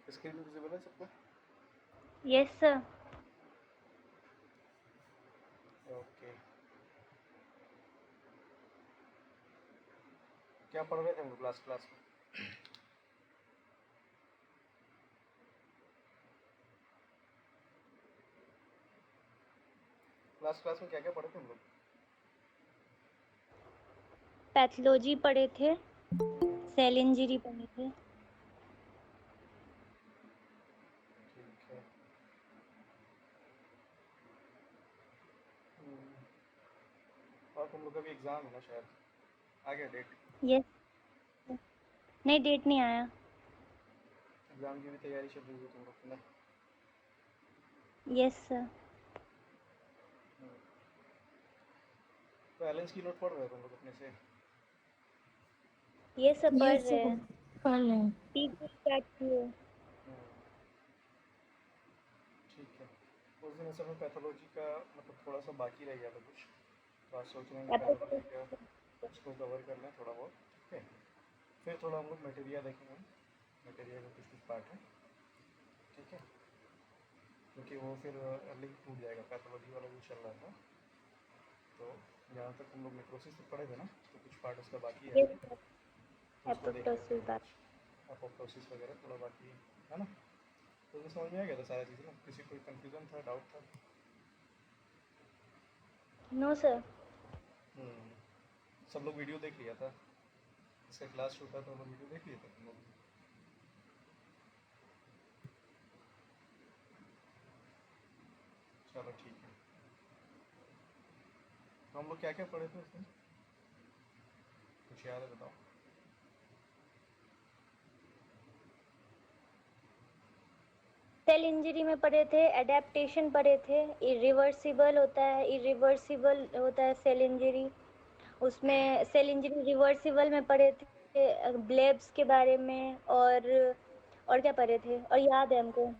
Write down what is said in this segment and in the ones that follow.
Screen visible है सबको? Yes sir. Okay. क्या पढ़ रहे थे हम लोग क्लास में? क्लास में क्या क्या पढ़े थे हम लोग? पैथोलॉजी पढ़े थे, सेल इंजरी पढ़े थे। ठीक है। और तुम लोग का भी एग्ज़ाम है ना शायद, आ गया डेट? यस। नहीं, डेट नहीं आया। एग्ज़ाम की भी तैयारी चल रही है तुम लोग की ना? Yes sir. तो एलेंस की नोट पढ़ रहे हो तुम लोग अपने से? ये सब पढ़ ये रहे सब हैं। पढ़ रहे हैं। टीचर स्टार्ट किए। ठीक है। उस दिन असल में पैथोलॉजी का मतलब थोड़ा सा बाकी रह गया था कुछ, तो आज सोच रहे हैं कि पैथोलॉजी का उसको कवर कर लें थोड़ा बहुत। ठीक है, फिर थोड़ा हम लोग मटेरिया देखेंगे, मटेरिया का कुछ कुछ पार्ट है। ठीक है, क्योंकि वो फिर लिंक टूट जाएगा, पैथोलॉजी वाला जो चल रहा था। तो जहाँ तक हम लोग नेक्रोसिस तक पढ़े थे ना, तो कुछ पार्ट उसका बाकी है, यस सर। तो उसको देख लेते एपोप्टोसिस हैं बात। आज। अपोप्टोसिस वगैरह थोड़ा बाकी है ना? तो ये समझ में आ गया था सारा चीज़ ना? किसी कोई कन्फ्यूज़न था, डाउट था? No sir. सब लोग वीडियो देख लिया था? इसका क्लास छूटा तो हम लोग वीडियो देख लिए थे तुम लोग? चलो ठीक है। तो हम लोग क्या क्या पढ़े थे उस दिन, कुछ याद है बताओ? सेल इंजरी में पढ़े थे, एडेप्टेशन पढ़े थे, इरिवर्सिबल होता है सेल इंजरी। उसमें सेल इंजरी रिवर्सिबल में पढ़े थे, ब्लेब्स के बारे में, और क्या पढ़े थे और याद है हमको।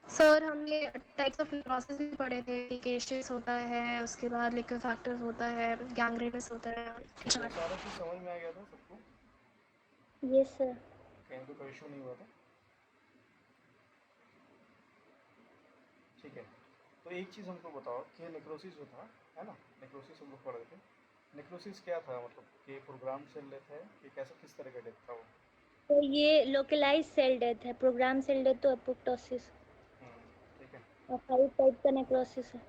सर हमने टाइप्स ऑफ नेक्रोसिस भी पढ़े थे कि केशियस होता है, उसके बाद लिक्विफैक्टर्स होता है, गैंग्रेनस होता है। ठीक है, सारा चीज़ समझ में आ गया था सबको? Yes sir. कहीं तो कोई इशू नहीं हुआ था? ठीक है। तो एक चीज़ हमको बताओ कि नेक्रोसिस जो था, है ना, नेक्रोसिस हम लोग पढ़ रहे थे, नेक्रोसिस क्या था? मतलब कि प्रोग्राम सेल डेथ है कि कैसा, किस तरह का डेथ था वो? तो ये लोकलाइज सेल डेथ है, प्रोग्राम सेल डेथ तो एपोप्टोसिस ठीक है। और 5 टाइप का नेक्रोसिस है।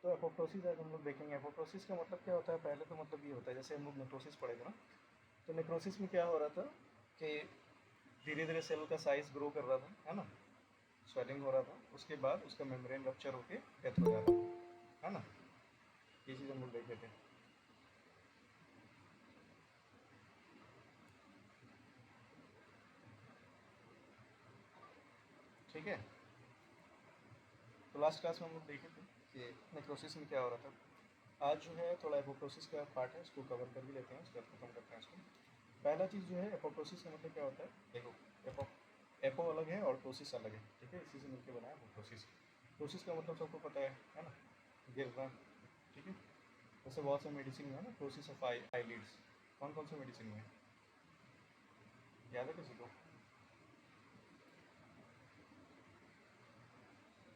तो एपोप्टोसिस आज हम लोग देखेंगे। एपोप्टोसिस का मतलब क्या होता है? पहले तो मतलब ये होता है, जैसे हम लोग नेक्रोसिस पढ़े थे ना, तो नेक्रोसिस में क्या हो रहा था कि धीरे धीरे सेल का साइज ग्रो कर रहा था, है ना, स्वेलिंग हो रहा था, उसके बाद उसका मेम्ब्रेन रप्चर होके डेथ हो जा रहा था, है ना? ये चीज़ हम लोग देखे थे। ठीक है, तो लास्ट क्लास में हम लोग देखे थे कि नेक्रोसिस में क्या हो रहा था। आज जो है थोड़ा एपोप्टोसिस का पार्ट है, उसको कवर कर भी लेते हैं, उसके बाद खत्म करते हैं इसको। पहला चीज़ जो है, एपोप्टोसिस का मतलब क्या होता है? देखो, एपो एपो अलग है और टोसिस अलग है। ठीक है, इसी से मिलकर बना है एपोप्टोसिस। टोसिस का मतलब सबको पता है ना, गिरना। ठीक है, वैसे बहुत से मेडिसिन में है ना, टोसिस ऑफ आई लीड्स। कौन कौन से मेडिसिन में है, याद है किसी को?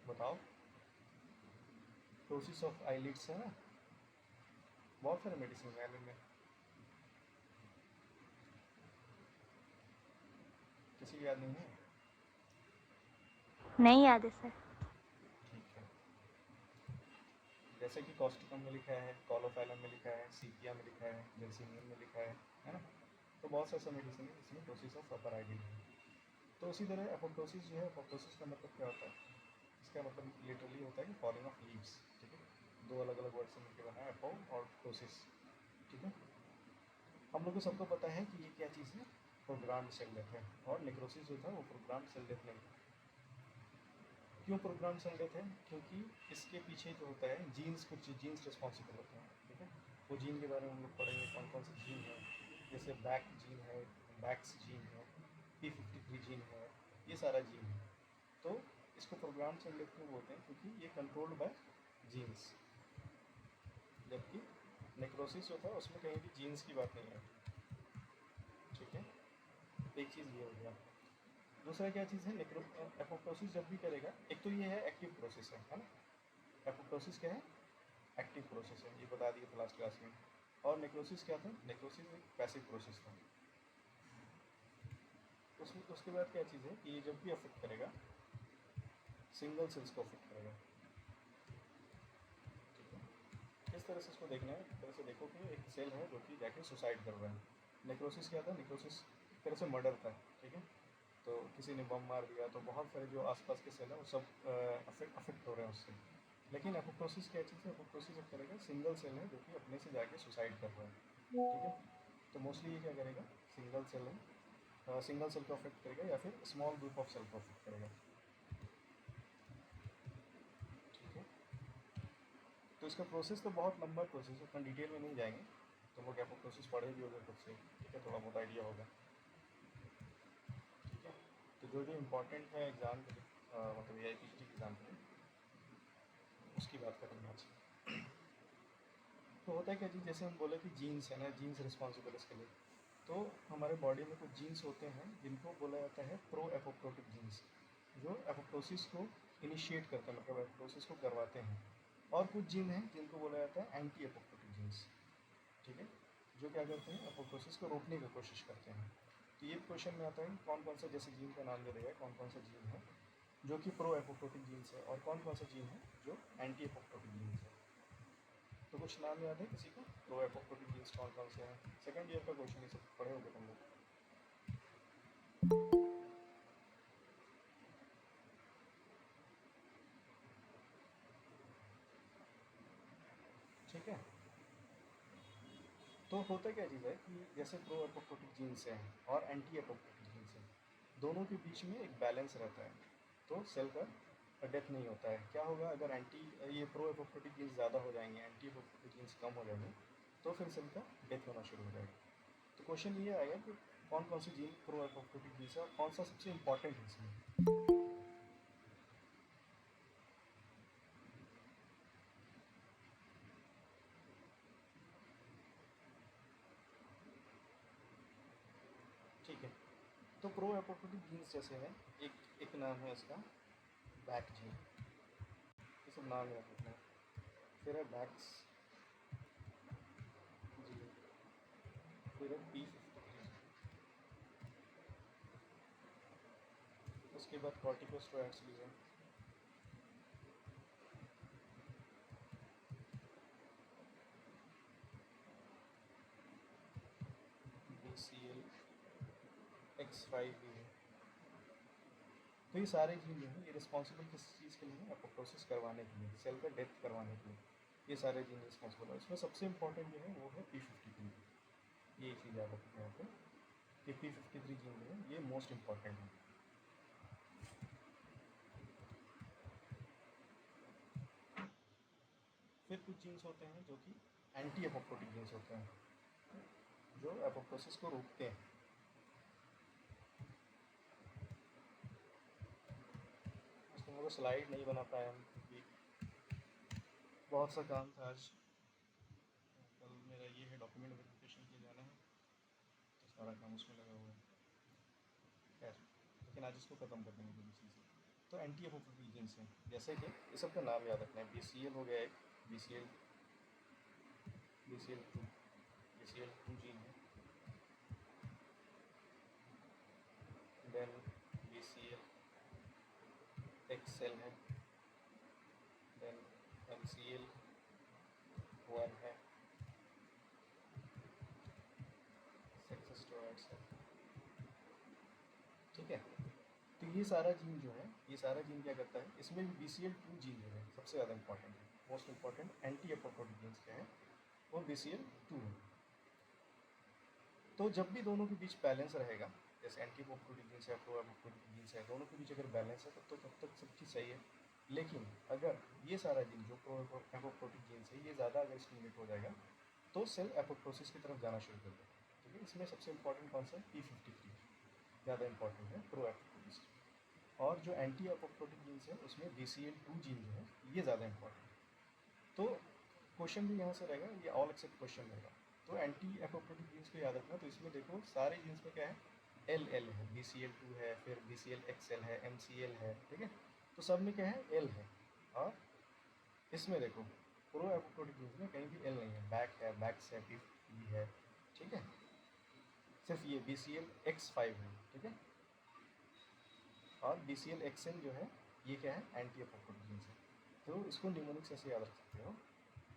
बताओ। टोसिस ऑफ आई लीड्स है ना, बहुत सारे मेडिसिन में में। किसी को याद नहीं है? नहीं याद है सर। ठीक है, जैसे कि कॉस्टिकम में लिखा है, कॉलोफैलम में लिखा है, सीपिया में लिखा है, जेल्सिनियम में लिखा है ना? तो बहुत से ऐसा मेडिसिन है जिसमें टोसिस ऑफ अपर आई है। तो उसी तरह एपोप्टोसिस जो है, एपोप्टोसिस का मतलब क्या होता है? इसका मतलब लिटरली होता है कि फॉलिंग ऑफ लीव्स। ठीक है, दो अलग अलग वर्ड से मिलकर बना है, एपो और टोसिस। ठीक है, हम लोग को सबको पता है कि ये क्या चीज़ है, प्रोग्राम सेल डेथ है। और नेक्रोसिस जो था वो प्रोग्राम सेल डेथ नहीं था। क्यों प्रोग्राम सेल डेथ है? क्योंकि इसके पीछे जो होता है जीन्स, कुछ जीन्स रिस्पॉन्सिबल होते हैं। ठीक है, वो जीन के बारे में हम लोग पढ़ेंगे, कौन कौन से जीन है। जैसे बैक जीन है, बैक्स जीन है, P53 जीन है, ये सारा जीन है। तो इसको प्रोग्राम सेल डेथ क्यों बोलते हैं? क्योंकि ये कंट्रोल्ड बाय जीन्स। जबकि नेक्रोसिस जो था उसमें कहीं भी जीन्स की बात नहीं है। ठीक है, एक चीज़ ये हो गया। दूसरा क्या चीज़ है, एपोप्टोसिस जब भी करेगा, एक तो ये है एक्टिव प्रोसेस है ना। एपोप्टोसिस क्या है, एक्टिव प्रोसेस है, ये बता दिया था लास्ट क्लास में। और नेक्रोसिस क्या था, नेक्रोसिस एक पैसिव प्रोसेस था। उसके बाद क्या चीज़ है कि ये जब भी अफेक्ट करेगा सिंगल सेल्स को अफेक्ट करेगा। ठीक है, किस तरह से इसको देखना है, इस तरह से देखो कि एक सेल है जो कि जाके सुसाइड कर रहा है। नेक्रोसिस क्या था, नेक्रोसिस एक तरह से मर्डर था। ठीक है, तो किसी ने बम मार दिया तो बहुत सारे जो आसपास के सेल हैं वो सब अफेक्ट हो रहे हैं उससे। लेकिन एपोप्टोसिस क्या चीज़ है, एपोप्टोसिस एक तरह का सिंगल सेल है जो कि अपने से जाके सुसाइड कर रहा है। ठीक है, तो मोस्टली ये क्या करेगा, सिंगल सेल है, सिंगल सेल को अफेक्ट करेगा या फिर स्मॉल ग्रुप ऑफ सेल को अफेक्ट करेगा। ठीक है, तो इसका प्रोसेस तो बहुत लंबा प्रोसेस है, उतना डिटेल में नहीं जाएंगे, तो लोग एपोप्टोसिस पढ़े भी होगा खुद से। ठीक है, थोड़ा बहुत आइडिया होगा। ठीक है, तो जो जो इम्पोर्टेंट है एग्ज़ाम के लिए, मतलब ये PhD एग्ज़ाम के लिए, उसकी बात करेंगे आज। तो होता है क्या जी, जैसे हम बोले कि जीन्स है ना, जीन्स रिस्पॉन्सिबल इसके लिए। तो हमारे बॉडी में कुछ जीन्स होते हैं जिनको बोला जाता है प्रो एपोप्टोटिक जीन्स, जो एपोप्टोसिस को इनिशिएट करते हैं, मतलब एपोप्टोसिस को करवाते हैं। और कुछ जीन हैं जिनको बोला जाता है एंटी एपोप्टोटिक जीन्स। ठीक है, जो क्या करते हैं, एपोप्टोसिस को रोकने की कोशिश करते हैं। तो ये क्वेश्चन में आता है कौन कौन सा, जैसे जीन का नाम दे देगा, कौन कौन सा जीन है जो कि प्रो एपोप्टोटिक जीन्स है और कौन कौन सा जीन है जो एंटी एपोप्टोटिक जीन्स है। तो कुछ नाम याद है किसी को, प्रो एपोप्टोटिक जीन्स कौन कौन से हैं? सेकंड ईयर का क्वेश्चन, ये सब पढ़े होगे तुम लोग। ठीक है, तो होता क्या चीज़ है कि जैसे प्रो एपोप्टोटिक जीन्स हैं और एंटी एपोप्टोटिक जीन्स हैं, दोनों के बीच में एक बैलेंस रहता है, तो सेल का डेथ नहीं होता है। क्या होगा, अगर ये प्रो एपोप्टोटिक जीन्स ज़्यादा हो जाएंगे, एंटी एपोप्टोटिक जीन्स कम हो जाएंगे, तो फिर सेल का डेथ होना शुरू हो जाएगा। तो क्वेश्चन ये आएगा कि कौन कौन सी जीन प्रो एपोप्टोटिक जीन्स है और कौन सा सबसे इंपॉर्टेंट है इसमें। ठीक है, तो प्रो एपोप्टोटिक जीन्स जैसे है, एक नाम है इसका बैक जीन, ये सब नाम याद रखना है। फिर है बैक्स जीन, फिर है P53, उसके बाद कॉर्टिकोस्टेरॉइड्स लीजन, BCL-X5 भी है। तो ये सारे जीन जो हैं ये रिस्पॉन्सिबल किस चीज़ के लिए है, एपोप्टोसिस करवाने के लिए, सेल का डेथ करवाने के लिए ये सारे जीन रिस्पॉन्सिबल है। इसमें सबसे इंपॉर्टेंट जो है वो है P53, ये चीज़ याद रखना है आपको कि P53 जीन जो है ये मोस्ट इम्पॉर्टेंट है। फिर कुछ जीन्स होते हैं जो कि एंटी एपोप्टोटिक जीन्स होते हैं, जो एपोप्टोसिस को रोकते हैं। उसको मेरे को स्लाइड नहीं बना पाया हम, क्योंकि बहुत सा काम था आज। कल मेरा ये है डॉक्यूमेंट वेरिफिकेशन के जाना है, तो सारा काम उसमें लगा हुआ है। खैर, लेकिन आज इसको ख़त्म कर देंगे जल्दी से। तो एंटी एपोप्टोटिक जीन्स हैं, जैसे कि ये सब का नाम याद रखना है। BCL हो गया एक, BCL BCL2 BCL2 जीन है। देन BCL-XL है, देन MCL1 है, सेक्स स्टेरॉइड्स है। ठीक है, तो ये सारा जीन जो है, ये सारा जीन क्या करता है, इसमें भी BCL2 जीन जो है सबसे ज़्यादा इंपॉर्टेंट है। Most important anti apoptotic jeans क्या है, वो BCL2 है। तो जब भी दोनों के बीच बैलेंस रहेगा, जैसे एंटी एपोप्टोटिक जीन्स है, प्रो एपोप्टोटिक जीन्स है, दोनों के बीच अगर बैलेंस है तब तक सब चीज़ सही है। लेकिन अगर ये सारा जीन जो प्रो एपोप्टोटिक जीन्स है ये ज़्यादा अगर स्टिमुलेट हो जाएगा तो सेल एपोप्टोसिस की तरफ जाना शुरू कर देगा। ठीक है, इसमें सबसे इंपॉर्टेंट कौन सा है, P53 ज़्यादा इंपॉर्टेंट है प्रो एपोप्टोसिस। और जो एंटी एपोप्टोटिक जीन्स है उसमें BCL2 जीन जो है ये ज़्यादा इंपॉर्टेंट है। तो क्वेश्चन भी यहाँ से रहेगा, ये ऑल एक्सेप्ट क्वेश्चन रहेगा। तो एंटी एपोप्टोटिक जीन्स को याद रखना। तो इसमें देखो सारे जीन्स में क्या है, एल है, BCl2 है, फिर BClXl है, MCl है, ठीक है। तो सब में क्या है, एल है। और इसमें देखो प्रो एपोप्टोटिक जीन्स में कहीं भी एल नहीं है, बैक है, बैक्स है, पी है, ठीक है। सिर्फ ये BClX5 है, ठीक है। और BClXl जो है ये क्या है, एंटी एपोप्टोटिक जीन्स है। तो इसको निमोनिक्स ऐसे याद रख सकते हो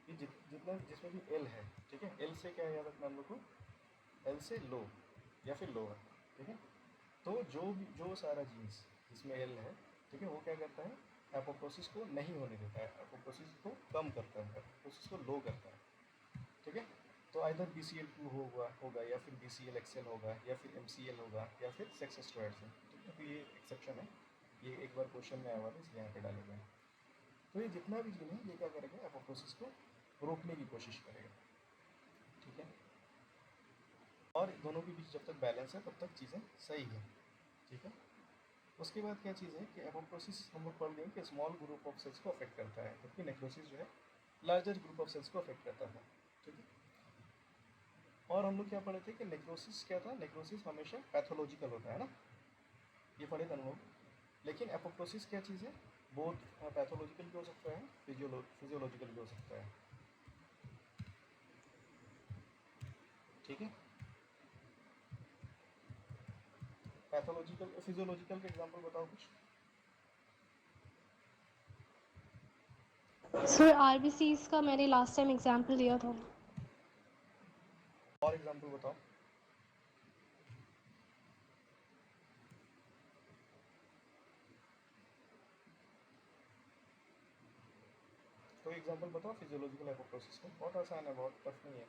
कि जितना जिसमें भी एल है, ठीक है। एल से क्या याद रखना हम लोग को, एल से लो या फिर लोअर, ठीक है। तो जो सारा जीन्स जिसमें एल है, ठीक है, वो क्या करता है, एपोप्टोसिस को नहीं होने देता है, एपोप्टोसिस को कम करता है, एपोप्टोसिस को लो करता है, ठीक है। तो आइदर BCl2 होगा या फिर BClXl होगा या फिर MCl होगा या फिर सेक्स स्टेरॉइड्स है, ठीक है। तो ये एक्सेप्शन है, ये एक बार क्वेश्चन में आया हुआ था इसलिए यहाँ पे डाले गए हैं। तो ये जितना भी जीन है ये क्या करेगा, एपोप्टोसिस को रोकने की कोशिश करेगा, ठीक है। और दोनों के बीच जब तक बैलेंस है तब तक चीज़ें सही है, ठीक है। उसके बाद क्या चीज़ है कि एपोप्टोसिस हम लोग पढ़ गए कि स्मॉल ग्रुप ऑफ सेल्स को अफेक्ट करता है, जबकि नेक्रोसिस जो है लार्जर ग्रुप ऑफ सेल्स को अफेक्ट करता है, ठीक है। और हम लोग क्या पढ़े थे कि नेक्रोसिस क्या था, नेक्रोसिस हमेशा पैथोलॉजिकल होता है ना, ये पढ़े थे हम लोग। लेकिन एपोप्टोसिस क्या चीज़ है, बोथ पैथोलॉजिकल भी हो सकता है, फिजियोलॉजिकल भी हो सकता है, ठीक है। पैथोलॉजिकल फिजियोलॉजिकल का एग्जांपल बताओ कुछ। सर आरबीसीज का मैंने लास्ट टाइम एग्जांपल दिया था। और एग्जांपल बताओ। कोई एग्जांपल बताओ फिजियोलॉजिकल एपोप्टोसिस का, बहुत आसान है, बहुत टफ नहीं है।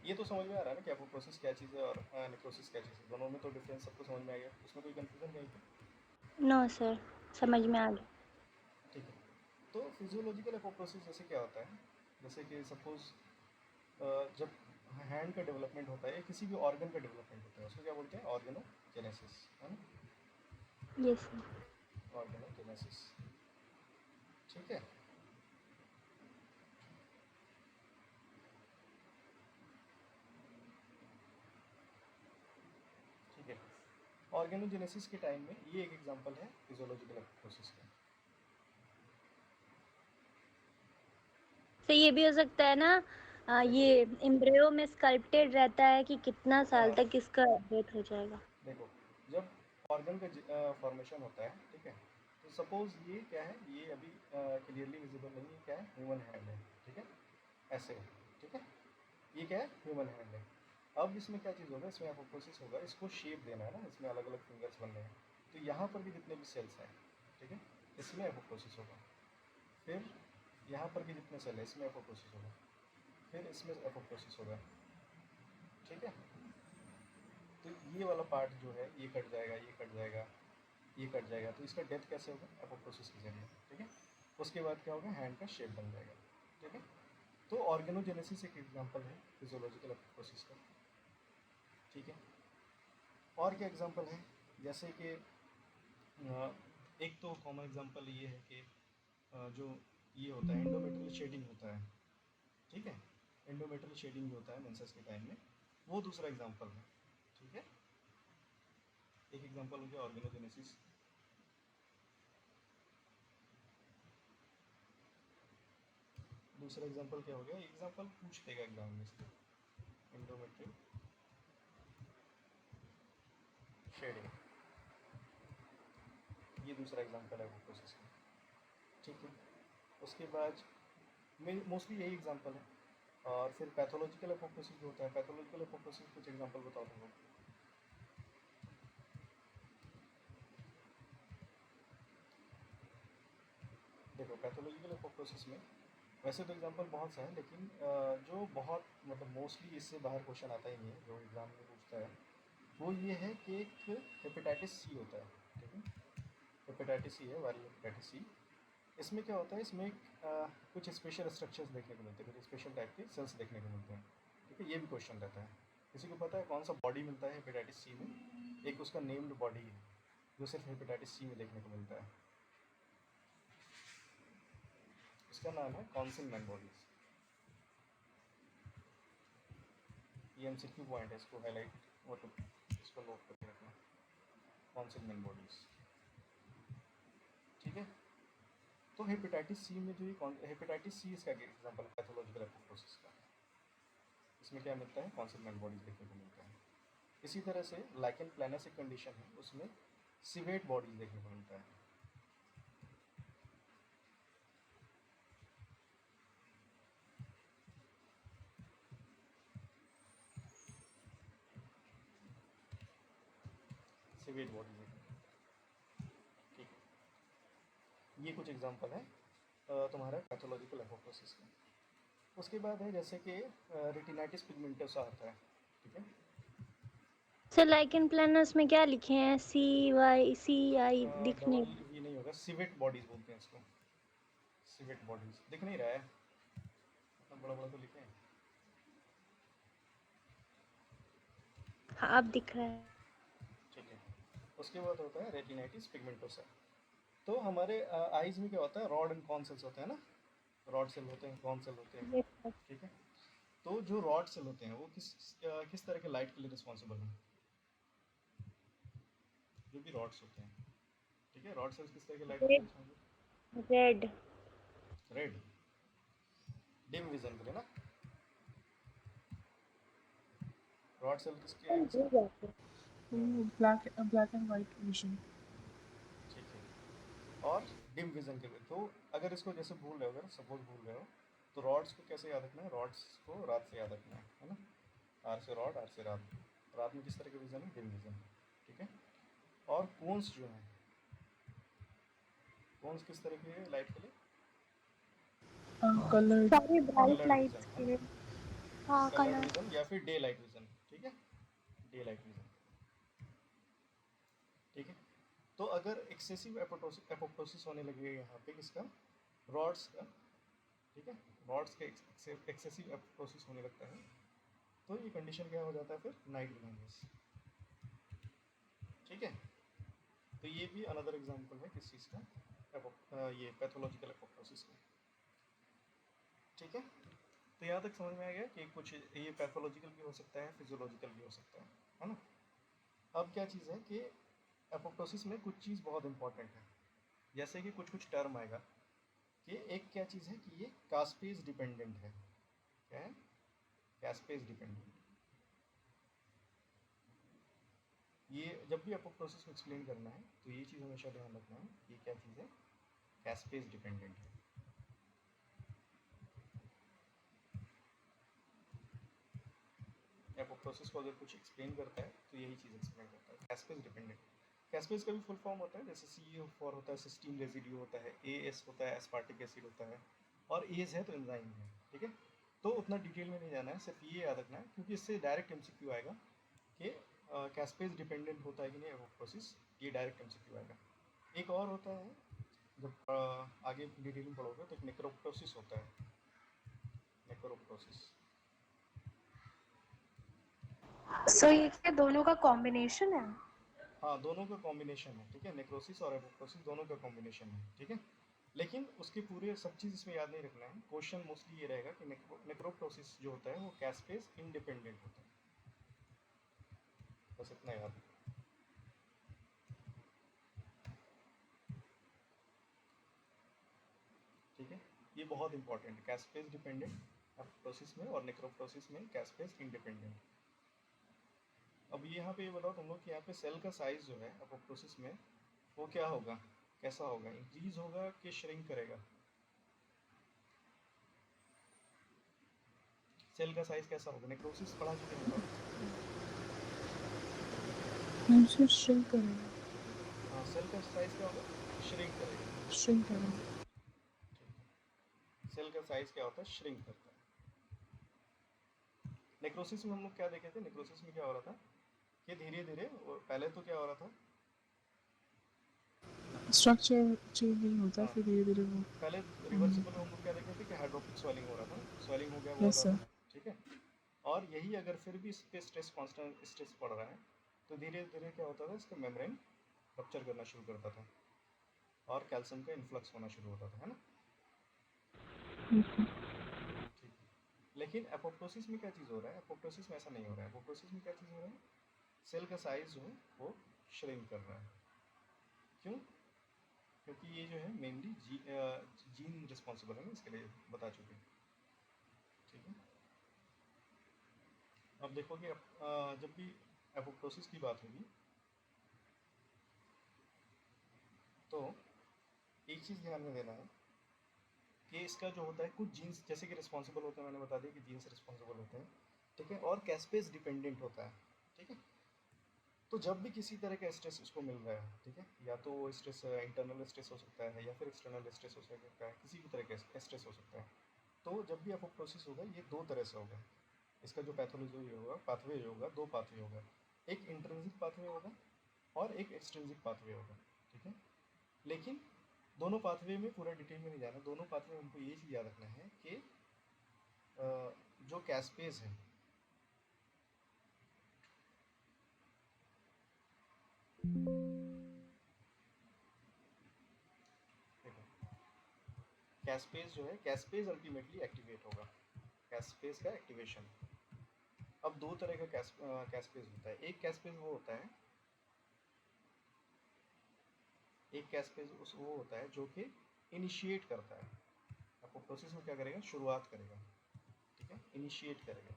ये तो समझ में आ रहा है ना कि एपोप्टोसिस क्या चीज़ है और नेक्रोसिस क्या चीज़ है, दोनों में तो डिफरेंस सबको समझ में आ गया, उसमें कोई कंफ्यूजन नहीं थी, नो सर, समझ में आ गया। ठीक है। तो फिजियोलॉजिकल एपोप्टोसिस जैसे क्या होता है, जैसे कि सपोज जब हैंड का डेवलपमेंट होता है या किसी भी ऑर्गन का डेवलपमेंट होता है उसको क्या बोलते हैं, ऑर्गेनोजेनेसिस, है ना, यस सर। ऑर्गेनोजेनेसिस, ठीक है। ठीक है, ऑर्गेनोजेनेसिस के टाइम में ये एक एग्जांपल है फिजियोलॉजिकल एपोप्टोसिस का। तो ये भी हो सकता है ना, देखो ये एम्ब्रियो में स्कल्प्टेड रहता है कि कितना साल हाँ, तक इसका डेथ हो जाएगा। देखो जब ऑर्गन का फॉर्मेशन होता है, ठीक है, तो सपोज ये क्या है, ये अभी क्लियरली विजिबल नहीं है, क्या है, ह्यूमन हैंड है, ठीक है, ऐसे है, ठीक है। ये क्या है, ह्यूमन हैंड है। अब इसमें क्या चीज़ होगा, इसमें एपोप्टोसिस होगा, इसको शेप देना है ना, इसमें अलग अलग फिंगर्स बनने हैं। तो यहाँ पर भी जितने भी सेल्स हैं, ठीक है, इसमें एपोप्टोसिस होगा। फिर यहाँ पर भी जितने सेल है इसमें एपोप्टोसिस होगा, फिर इसमें एपोप्टोसिस होगा, ठीक है। तो ये वाला पार्ट जो है ये कट जाएगा, ये कट जाएगा, ये कट जाएगा, तो इसका डेथ कैसे होगा, एपोप्टोसिस के जरिए, ठीक है। उसके बाद क्या होगा, हैंड का शेप बन जाएगा, ठीक है। तो ऑर्गेनोजेनेसिस एक एग्जांपल है फिजियोलॉजिकल एपोप्टोसिस का, ठीक है। और क्या एग्जांपल है, जैसे कि एक तो कॉमन एग्जांपल ये है कि जो ये होता है एंडोमेट्रियल शेडिंग होता है, ठीक है, एंडोमेट्रियल शेडिंग जो होता है मेंसेस के टाइम में, वो दूसरा एग्जांपल है, ठीक है। एक एग्जांपल हो गया ऑर्गेनोजेनेसिस। दूसरा एग्जांपल क्या हो गया, एग्जांपल पूछ देगा एग्जाम में इसको, एंडोमेट्रियल शेडिंग, ये दूसरा एग्जांपल है वो प्रोसेस का, ठीक है। उसके बाद में मोस्टली यही एग्जांपल है। और फिर पैथोलॉजिकल एपोप्टोसिस जो होता है, पैथोलॉजिकल एपोप्टोसिस कुछ एग्जांपल बताओ तुम लोग। देखो पैथोलॉजिकल एपोप्टोसिस में वैसे तो एग्जांपल बहुत सा है, लेकिन जो बहुत मतलब मोस्टली इससे बाहर क्वेश्चन आता ही नहीं है, जो एग्जाम में पूछता है वो ये है कि एक हेपेटाइटिस सी होता है, ठीक है, हेपेटाइटिस सी है, वायरल हेपेटाइटिस सी। इसमें क्या होता है, इसमें कुछ स्पेशल स्ट्रक्चर्स देखने को मिलते हैं, कुछ स्पेशल टाइप के सेल्स देखने को मिलते हैं, ठीक है। ये भी क्वेश्चन रहता है, किसी को पता है कौन सा बॉडी मिलता है हेपेटाइटिस सी में, एक उसका नेम्ड बॉडी है जो सिर्फ हेपेटाइटिस सी में देखने को मिलता है, उसका नाम है कॉन्सिलमैन बॉडीज, ये एमसीक्यू पॉइंट है, इसको हाईलाइट मतलब इसको नोट करके रखना, कॉन्सिगनेंट बॉडीज। ठीक है, तो हेपेटाइटिस सी में जो ये हेपेटाइटिस सी इसका एग्जाम्पल पैथोलॉजिकल एपोप्टोसिस का, इसमें क्या मिलता है, कॉन्सिगनेंट बॉडीज देखने को मिलता है। इसी तरह से लाइकेन प्लानस एक कंडीशन है, उसमें सिवेट बॉडीज देखने को मिलता है। सिवेट बॉडीज, ठीक है, ये कुछ एग्जांपल है तुम्हारा पैथोलॉजिकल एपोप्टोसिस का। उसके बाद है जैसे कि रेटिनाइटिस पिगमेंटोसा आता है, ठीक है। सर लाइकेन प्लानस में क्या लिखे हैं, CYCI दिखने? डबल ये नहीं होगा, सिवेट बॉडीज बोलते हैं इसको, सिवेट बॉडीज दिख नहीं रहा है, इतना बड़ा बड़ा तो लिखे हैं। हाँ अब दिख रहा है। ठीक है, उसके बाद होता है रेटिनाइटिस पिगमेंटोसा। तो हमारे आईज में क्या होता है, रॉड एंड कॉन सेल्स होते हैं ना, रॉड सेल होते हैं, कॉन सेल होते हैं, Yes, sir. ठीक है। तो जो रॉड सेल होते हैं वो किस तरह के लाइट के लिए रिस्पॉन्सिबल हैं, जो भी रॉड्स होते हैं, ठीक है, रॉड सेल्स किस तरह के लाइट के लिए Red, responsible, red. Red, dim vision के लिए ना, रॉड सेल किसके answer, black and white vision. ठीक है, और डिम विजन के लिए। तो अगर इसको जैसे भूल रहे हो, अगर सपोज भूल रहे हो, तो रॉड्स को कैसे याद रखना है, रॉड्स को रात से याद रखना है ना, आर से रॉड, आर से रात, रात में किस तरह के विजन है, डिम विजन, ठीक है। और कोन्स जो हैं, कोन्स किस तरह के हैं लाइट के लिए, कलर सारी ब्राइट कलर्ड लाइट्स विजन के है, लिए। हाँ कलर्ड कलर। विजन या फिर डे लाइट विजन, ठीक है, डे लाइट विजन, ठीक है। तो अगर एक्सेसिव एपोप्टोसिस होने लगे यहाँ पे किसका, रॉड्स का, ठीक है, रॉड्स के एक्सेसिव एपोप्टोसिस होने लगता है, तो ये कंडीशन क्या हो जाता है फिर, नाइट ब्लाइंडनेस, ठीक है। तो ये भी अनदर एग्जांपल है किस चीज़ का, ये पैथोलॉजिकल एपोप्टोसिस का, ठीक है। तो यहाँ तक समझ में आ गया कि कुछ ये पैथोलॉजिकल भी हो सकता है, फिजियोलॉजिकल भी हो सकता है ना। अब क्या चीज़ है कि एपोप्टोसिस में कुछ चीज़ बहुत इंपॉर्टेंट है, जैसे कि कुछ कुछ टर्म आएगा कि एक क्या चीज़ है कि ये कास्पेज डिपेंडेंट है, क्या है, कास्पेज डिपेंडेंट। ये जब भी एपोप्टोसिस को एक्सप्लेन करना है तो ये चीज़ हमेशा ध्यान रखना है, ये क्या चीज़ है, कास्पेज डिपेंडेंट है। एपोप्टोसिस को अगर कुछ एक्सप्लेन करता है तो यही चीज़ एक्सप्लेन करता है, कास्पेज डिपेंडेंट। कास्पेज का भी फुल फॉर्म होता है, जैसे CA4 होता है, सिस्टीन रेजिड्यू होता है, AS होता है, एस्पार्टिक एसिड होता है, और एज है तो एंजाइम है, ठीक है। तो उतना डिटेल में नहीं जाना है, सिर्फ ये याद रखना है, क्योंकि इससे डायरेक्ट MCQ आएगा कि कास्पेज डिपेंडेंट होता है कि नहीं एपोप्टोसिस, ये डायरेक्ट MCQ आएगा। एक और होता है, जब आगे डिटेल में पढ़ोगे तो एक नेक्रोप्टोसिस होता है, नेक्रोप्टोसिस। सो ये क्या दोनों का कॉम्बिनेशन है? हाँ, दोनों का कॉम्बिनेशन है, ठीक है, नेक्रोसिस और एपोप्टोसिस दोनों का कॉम्बिनेशन है, ठीक है। लेकिन उसके पूरे सब चीज़ इसमें याद नहीं रखना है, क्वेश्चन मोस्टली ये रहेगा कि नेक्रोप्टोसिस जो होता है वो कैस्पेज इंडिपेंडेंट होता है, बस इतना याद रखना। ठीक है, ये बहुत इंपॉर्टेंट है, कैस्पेज डिपेंडेंट एपोप्टोसिस में और नेक्रोप्टोसिस में कैस्पेज इंडिपेंडेंट। अब ये यहाँ पे ये बताओ तुम लोग कि यहाँ पे सेल का साइज जो है एपोप्टोसिस में वो क्या होगा, कैसा होगा, इंक्रीज होगा कि श्रिंक करेगा, सेल का साइज कैसा होगा, नेक्रोसिस पढ़ा चुके हैं बताओ। हमसे श्रिंक करेगा, हाँ, सेल का साइज क्या होगा, श्रिंक करेगा, श्रिंक करेगा। सेल का साइज क्या होता है, श्रिंक करता है। नेक्रोसिस में हम लोग क्या देखे थे, नेक्रोसिस में क्या हो रहा था कि धीरे धीरे, पहले तो क्या हो रहा था, स्ट्रक्चर चेंज नहीं होता, हाँ, फिर धीरे धीरे वो। पहले रिवर्सिबल में हम लोग क्या देखे थे कि हाइड्रोपिक स्वेलिंग हो रहा था, स्वेलिंग हो गया बहुत यस सर। ज़्यादा, ठीक है। और यही अगर फिर भी इस पे स्ट्रेस, कांस्टेंट स्ट्रेस पड़ रहा है, तो धीरे धीरे क्या होता था, इसका मेम्ब्रेन रप्चर करना शुरू करता था और कैल्शियम का इन्फ्लक्स होना शुरू होता था, है ना, ठीक है। लेकिन एपोप्टोसिस में क्या चीज़ हो रहा है, एपोप्टोसिस में ऐसा नहीं हो रहा है। एपोप्टोसिस में क्या चीज़ हो रहा है, सेल का साइज जो है वो श्रिंक कर रहा है। क्यों? क्योंकि ये जो है मेनली जीन रिस्पॉन्सिबल है ना इसके लिए, बता चुके। ठीक है, अब देखोगे जब भी एपोप्टोसिस की बात होगी तो एक चीज़ ध्यान में देना है कि इसका जो होता है कुछ जीन्स जैसे कि रिस्पॉन्सिबल होते हैं, मैंने बता दिया कि जीन्स रिस्पॉन्सिबल होते हैं, ठीक है, और कैस्पेस डिपेंडेंट होता है। ठीक है, तो जब भी किसी तरह का स्ट्रेस उसको मिल रहा है, ठीक है, या तो वो स्ट्रेस इंटरनल स्ट्रेस हो सकता है या फिर एक्सटर्नल स्ट्रेस हो सकता है, किसी भी तरह का स्ट्रेस हो सकता है, तो जब भी एपोप्टोसिस होगा ये दो तरह से होगा। इसका जो पैथोलॉजी होगा, पाथवे होगा, दो पाथवे होगा, एक इंट्रिंसिक पाथवे होगा और एक एक्सट्रिंसिक पाथवे होगा। ठीक है, लेकिन दोनों पाथवे में पूरा डिटेल में नहीं जाना, दोनों पाथवे में हमको ये चीज़ याद रखना है कि जो कैस्पेज है, देखो कैस्पेज जो है, कैस्पेज अल्टीमेटली एक्टिवेट होगा, कैस्पेज का एक्टिवेशन। अब दो तरह का कैस्पेज होता है। एक कैस्पेज वो होता है, एक कैस्पेज उस वो होता है जो कि इनिशिएट करता है, एपोप्टोसिस में क्या करेगा, शुरुआत करेगा। ठीक है, इनिशिएट करेगा।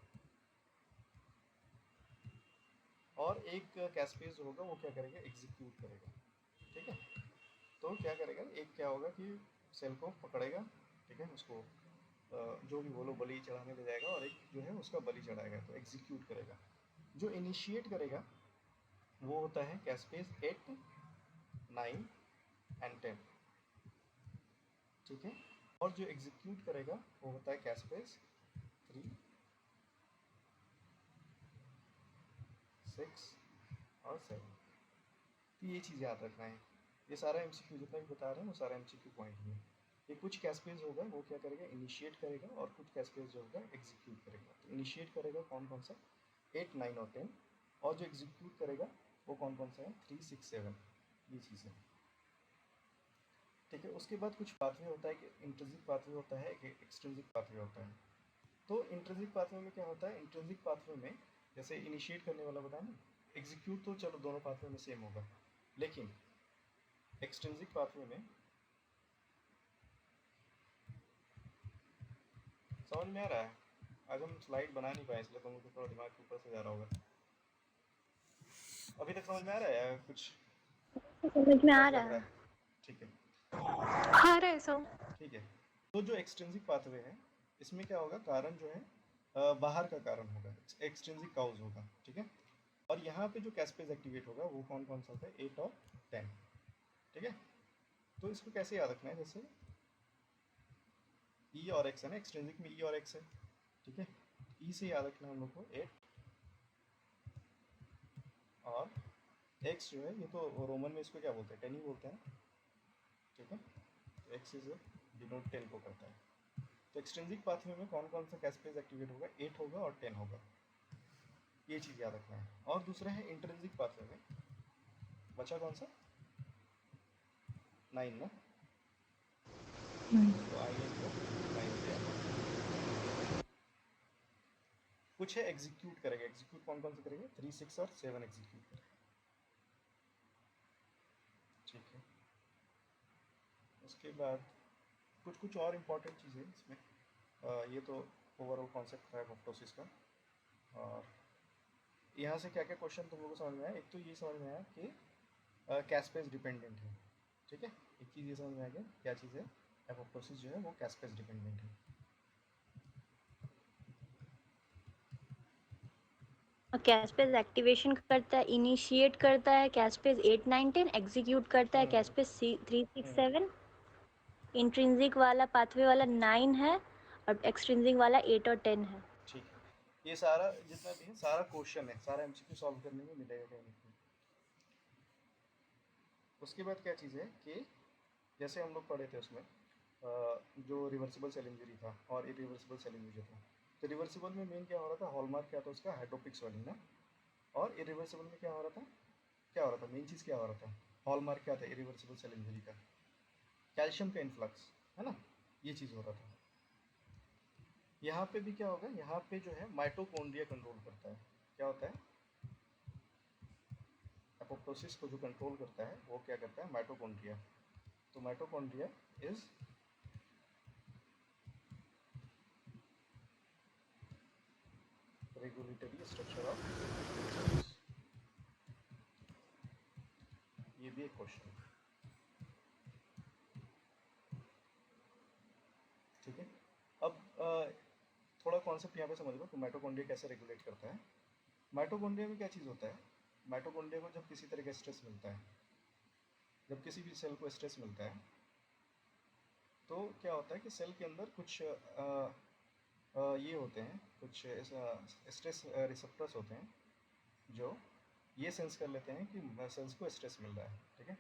और एक कैस्पेज होगा वो क्या करेगा, एग्जीक्यूट करेगा। ठीक है, तो क्या करेगा, एक क्या होगा कि सेल को पकड़ेगा, ठीक है, उसको जो भी बोलो बलि चढ़ाने ले जाएगा, और एक जो है उसका बलि चढ़ाएगा, तो एग्जीक्यूट करेगा। जो इनिशिएट करेगा वो होता है कैस्पेज 8, 9 एंड 10। ठीक है, और जो एग्जीक्यूट करेगा वो होता है कैस्पेज 3, 6 और 7। तो ये चीज़ याद रखना है। ये सारा एमसीक्यू जितना भी बता रहे हैं वो सारा एमसीक्यू पॉइंट ही है। ये कुछ कैस्पेज होगा वो क्या करेगा, इनिशिएट करेगा, और कुछ कैस्पेज जो होगा एग्जीक्यूट करेगा। तो इनिशिएट करेगा कौन कौन सा, 8, 9 और 10, और जो एग्जीक्यूट करेगा वो कौन कौन सा है, 3, 6, 7। ये चीज़ है। ठीक है, उसके बाद कुछ पाथवे होता है कि इंट्रिंसिक पाथवे होता है, एक एक्सट्रिंसिक पाथवे होता है। तो इंट्रिंसिक पाथवे में क्या होता है, इंट्रिंसिक पाथवे में जैसे इनिशिएट करने वाला बताया ना, एग्जीक्यूट तो चलो दोनों पाथवे में सेम होगा, लेकिन एक्सट्रिंसिक पाथवे में समझ में आ रहा है। आज हम स्लाइड बना नहीं पाए इसलिए तो मुझे थोड़ा दिमाग के ऊपर से जा रहा होगा। अभी तक समझ में आ रहा है या कुछ समझ में आ टफ लग रहा रहा है। है? ठीक है, आ रहा है सब। ठीक है। तो जो एक्सट्रिंसिक पाथवे है इसमें क्या होगा, कारण जो है बाहर का कारण होगा, एक्सट्रिंसिक काउज होगा। ठीक है, और यहाँ पे जो कैस्पेज एक्टिवेट होगा वो कौन कौन सा होता है, 8 और 10। ठीक है, तो इसको कैसे याद रखना है, जैसे ई और एक्स है ना, एक्सट्रिंसिक में ई और एक्स है। ठीक है, ई से याद रखना है हम लोग को 8, और एक्स जो है ये तो रोमन में इसको क्या बोलते हैं, 10 ही बोलते हैं। ठीक है, तो एक्स इज डिनोट 10 को करता है। तो एक्सट्रिंसिक पाथवे में कौन कौन सा कैस्पेज एक्टिवेट होगा, 8 होगा और 10 होगा। ये चीज़ याद रखना है। और दूसरा है इंट्रिंसिक पाथवे में, बचा कौन सा, 9 ना, तो आई एन को 9 से याद रखना। कुछ है एग्जीक्यूट करेगा, एग्जीक्यूट कौन कौन से करेगा, 3, 6 और 7 एग्जीक्यूट करेगा। ठीक है, उसके बाद कुछ कुछ और इम्पोर्टेंट चीज़ें इसमें, ये तो ओवरऑल कॉन्सेप्ट था एपोप्टोसिस का। और यहाँ से क्या क्या क्वेश्चन तुम लोगों को समझ में आया, एक तो ये समझ में आया कि कैस्पेज डिपेंडेंट है। ठीक है, एक चीज़ ये समझ में आ गया, क्या चीज़ है, एपोप्टोसिस जो है वो कैस्पेज डिपेंडेंट है। और कैस्पेस एक्टिवेशन करता है, इनिशिएट करता है कैस्पेस 8, 9, 10, एग्जीक्यूट करता है हम्म कैस्पेस 3, 6, हम्म 7। इंट्रिंसिक वाला पाथवे वाला 9 है और एक्सट्रिंसिक वाला 8 और 10 है। ठीक है, ये सारा जितना भी है सारा क्वेश्चन है, सारा एमसीक्यू सॉल्व करने में मिलेगा कहीं ना कहीं। उसके बाद क्या चीज़ है कि जैसे हम लोग पढ़े थे उसमें जो रिवर्सिबल सेल इंजरी था और इरिवर्सिबल सेल इंजरी था, तो रिवर्सिबल में मेन क्या हो रहा था, हॉलमार्क क्या था उसका, हाइड्रोपिक स्वेलिंग ना। और इरिवर्सिबल में क्या हो रहा था, क्या हो रहा था, मेन चीज़ क्या हो रहा था, हॉलमार्क क्या था इरिवर्सिबल सेल इंजरी का, कैल्शियम का इन्फ्लक्स, है ना, ये चीज़ हो रहा था। यहाँ पे भी क्या होगा, यहाँ पे जो है माइटोकॉन्ड्रिया कंट्रोल करता है। क्या होता है, एपोप्टोसिस को जो कंट्रोल करता है वो क्या करता है, माइटोकॉन्ड्रिया। तो mitochondria is regulatory structure of, ये भी एक क्वेश्चन है। ठीक है, अब थोड़ा कॉन्सेप्ट यहाँ पे समझ लो कि माइटोकॉन्ड्रिया कैसे रेगुलेट करता है। माइटोकॉन्ड्रिया में क्या चीज़ होता है, माइटोकॉन्ड्रिया को जब किसी तरह का स्ट्रेस मिलता है, जब किसी भी सेल को स्ट्रेस मिलता है तो क्या होता है कि सेल के अंदर कुछ ये होते हैं, कुछ स्ट्रेस रिसेप्टर्स होते हैं जो ये सेंस कर लेते हैं कि सेल्स को स्ट्रेस मिल रहा है। ठीक है,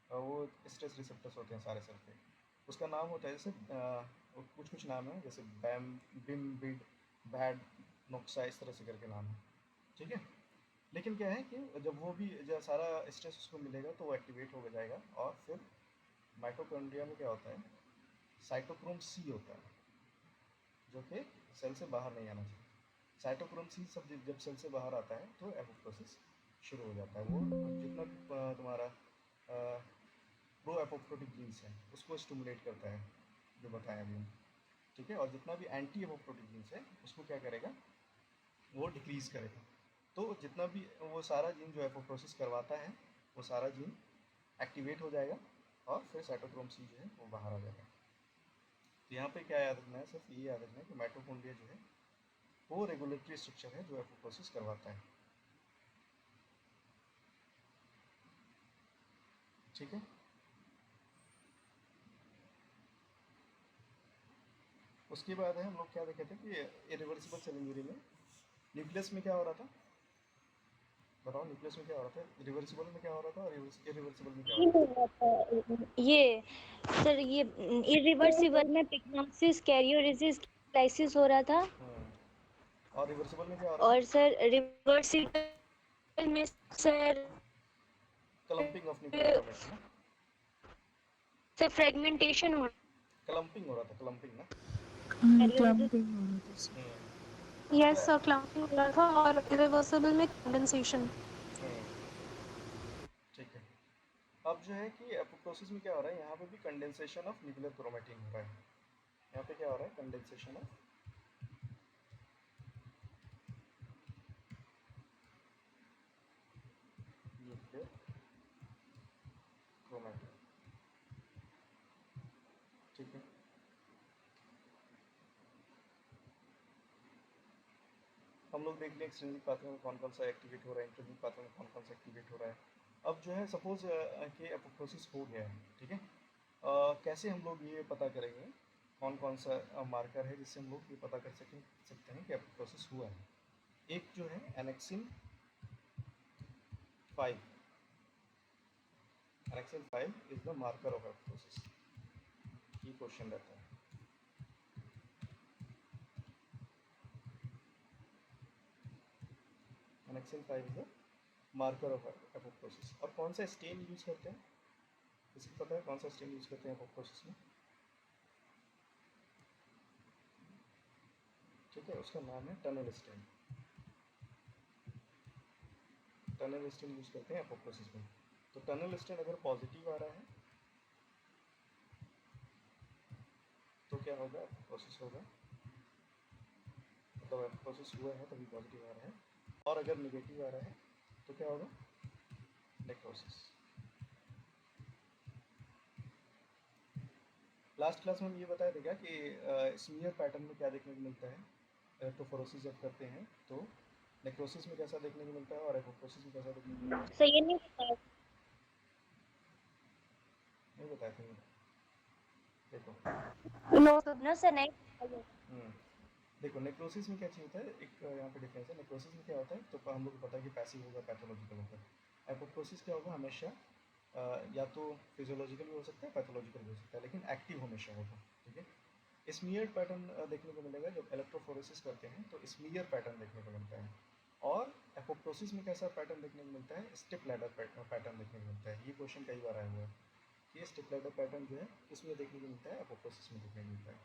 वो स्ट्रेस रिसेप्टर्स होते हैं सारे सेल पे। उसका नाम होता है जैसे कुछ कुछ नाम है, जैसे बैम, बिम, बिड, बैड, नोक्सा, इस तरह से करके नाम है। ठीक है, लेकिन क्या है कि जब वो भी जब सारा स्ट्रेस उसको मिलेगा तो वो एक्टिवेट हो जाएगा, और फिर माइटोकॉन्ड्रिया में क्या होता है, साइटोक्रोम सी होता है जो कि सेल से बाहर नहीं आना चाहिए। साइटोक्रोम सी सब जब सेल से बाहर आता है तो एपोप्टोसिस शुरू हो जाता है। वो जितना भी तुम्हारा प्रो एपोप्टोटिक जीन्स है उसको स्टिमुलेट करता है, जो बताया अभी। ठीक है, और जितना भी एंटी एपोप्टोटिक जीन्स है उसको क्या करेगा, वो डिक्रीज करेगा। तो जितना भी वो सारा जीन जो एपोप्टोसिस करवाता है वो सारा जीन एक्टिवेट हो जाएगा, और फिर साइटोक्रोम सी जो है वो बाहर आ जाएगा। तो यहाँ पे क्या याद रखना है, सिर्फ ये याद रखना है कि माइटोकॉन्ड्रिया जो है वो रेगुलेटरी स्ट्रक्चर है जो एपोप्टोसिस करवाता है। ठीक है, उसके बाद है हम लोग क्या देखे थे कि इरिवर्सिबल सेल इंजरी में न्यूक्लियस में क्या हो रहा था, बताओ न्यूक्लियस में क्या हो रहा था, रिवर्सिबल में क्या हो रहा था और इरिवर्सिबल में क्या हो ये रहा हो रहा था, ये सर, ये इरिवर्सिबल में पिग्नोसिस कैरियोसिस क्राइसिस हो रहा था, था। और रिवर्सिबल में क्या हो रहा था, और सर रिवर्सिबल में sir clumping of nuclear chromatin ना, सर फ्रेगमेंटेशन हो क्लम्पिंग हो रहा था, क्लम्पिंग ना। कैरियोसिस। क्लम्पिंग हो रहा था सर। यस तो सर, क्लम्पिंग हो रहा था और इरिवर्सिबल में कंडेंसेशन। ठीक है, अब जो है कि एपोप्टोसिस में क्या हो रहा है, यहाँ पे भी कंडेंसेशन ऑफ न्यूक्लियर क्रोमेटिन हो रहा है। यहाँ पे क्या हो रहा है, कंडेंसेशन ऑफ न्यूक्लियर क्रोमेटिन। ठीक है, हम लोग देख लें एक्सट्रिंसिक पाथवे में कौन कौन सा एक्टिवेट हो रहा है, इंट्रिंसिक पाथवे में कौन कौन सा एक्टिवेट हो रहा है। अब जो है सपोज कि एपोप्टोसिस हो गया है, ठीक है, कैसे हम लोग ये पता करेंगे कौन कौन सा मार्कर है जिससे हम लोग ये पता कर सकते हैं कि एपोप्टोसिस हुआ है। एक जो है एनेक्सिन 5, एनेक्सिन 5 is the marker of apoptosis. ये क्वेश्चन रहता है। एनेक्सिन 5 is the marker of apoptosis. और कौन सा स्टेन यूज करते हैं, किसी को पता है कौन सा स्टेन यूज करते हैं एपोप्टोसिस में? ठीक है, उसका नाम है tunnel stain. Tunnel stain use करते हैं एपोप्टोसिस में। तो टनल स्टेन अगर पॉजिटिव आ रहा है तो क्या होगा, एपोप्टोसिस होगा, मतलब एपोप्टोसिस हुआ है तभी पॉजिटिव आ रहा है। और अगर नेगेटिव आ रहा है तो क्या होगा, नेक्रोसिस। लास्ट क्लास में हम ये बताया था कि स्मीयर पैटर्न में क्या देखने को मिलता है, इलेक्ट्रोफोरेसिस जब करते हैं तो नेक्रोसिस में कैसा देखने को मिलता है और एपोप्टोसिस में कैसा देखने को मिलता है। सर ये नहीं बताया। नहीं बताया था ये। देखो, नो सर। नो सर, नहीं बताया। देखो नेक्रोसिस में क्या चीज़ होता है, एक यहाँ पे डिफरेंस है। नेक्रोसिस में क्या होता है, तो हम लोग को पता है कि पैसिव होगा, पैथोलॉजिकल होगा। एपोप्टोसिस क्या होगा, हमेशा या तो फिजियोलॉजिकल भी हो सकता है, पैथोलॉजिकल भी हो सकता है, लेकिन एक्टिव हमेशा होगा। ठीक है, स्मीयर पैटर्न देखने को मिलेगा जब इलेक्ट्रोफोरेसिस करते हैं, तो स्मीयर पैटर्न देखने को मिलता है। और एपोप्टोसिस में कैसा पैटर्न देखने को मिलता है, स्टेप लैडर पैटर्न देखने को मिलता है। ये क्वेश्चन कई बार आया हुआ है कि स्टेप लैडर पैटर्न जो है किसमें देखने को मिलता है, एपोप्टोसिस में देखने को मिलता है।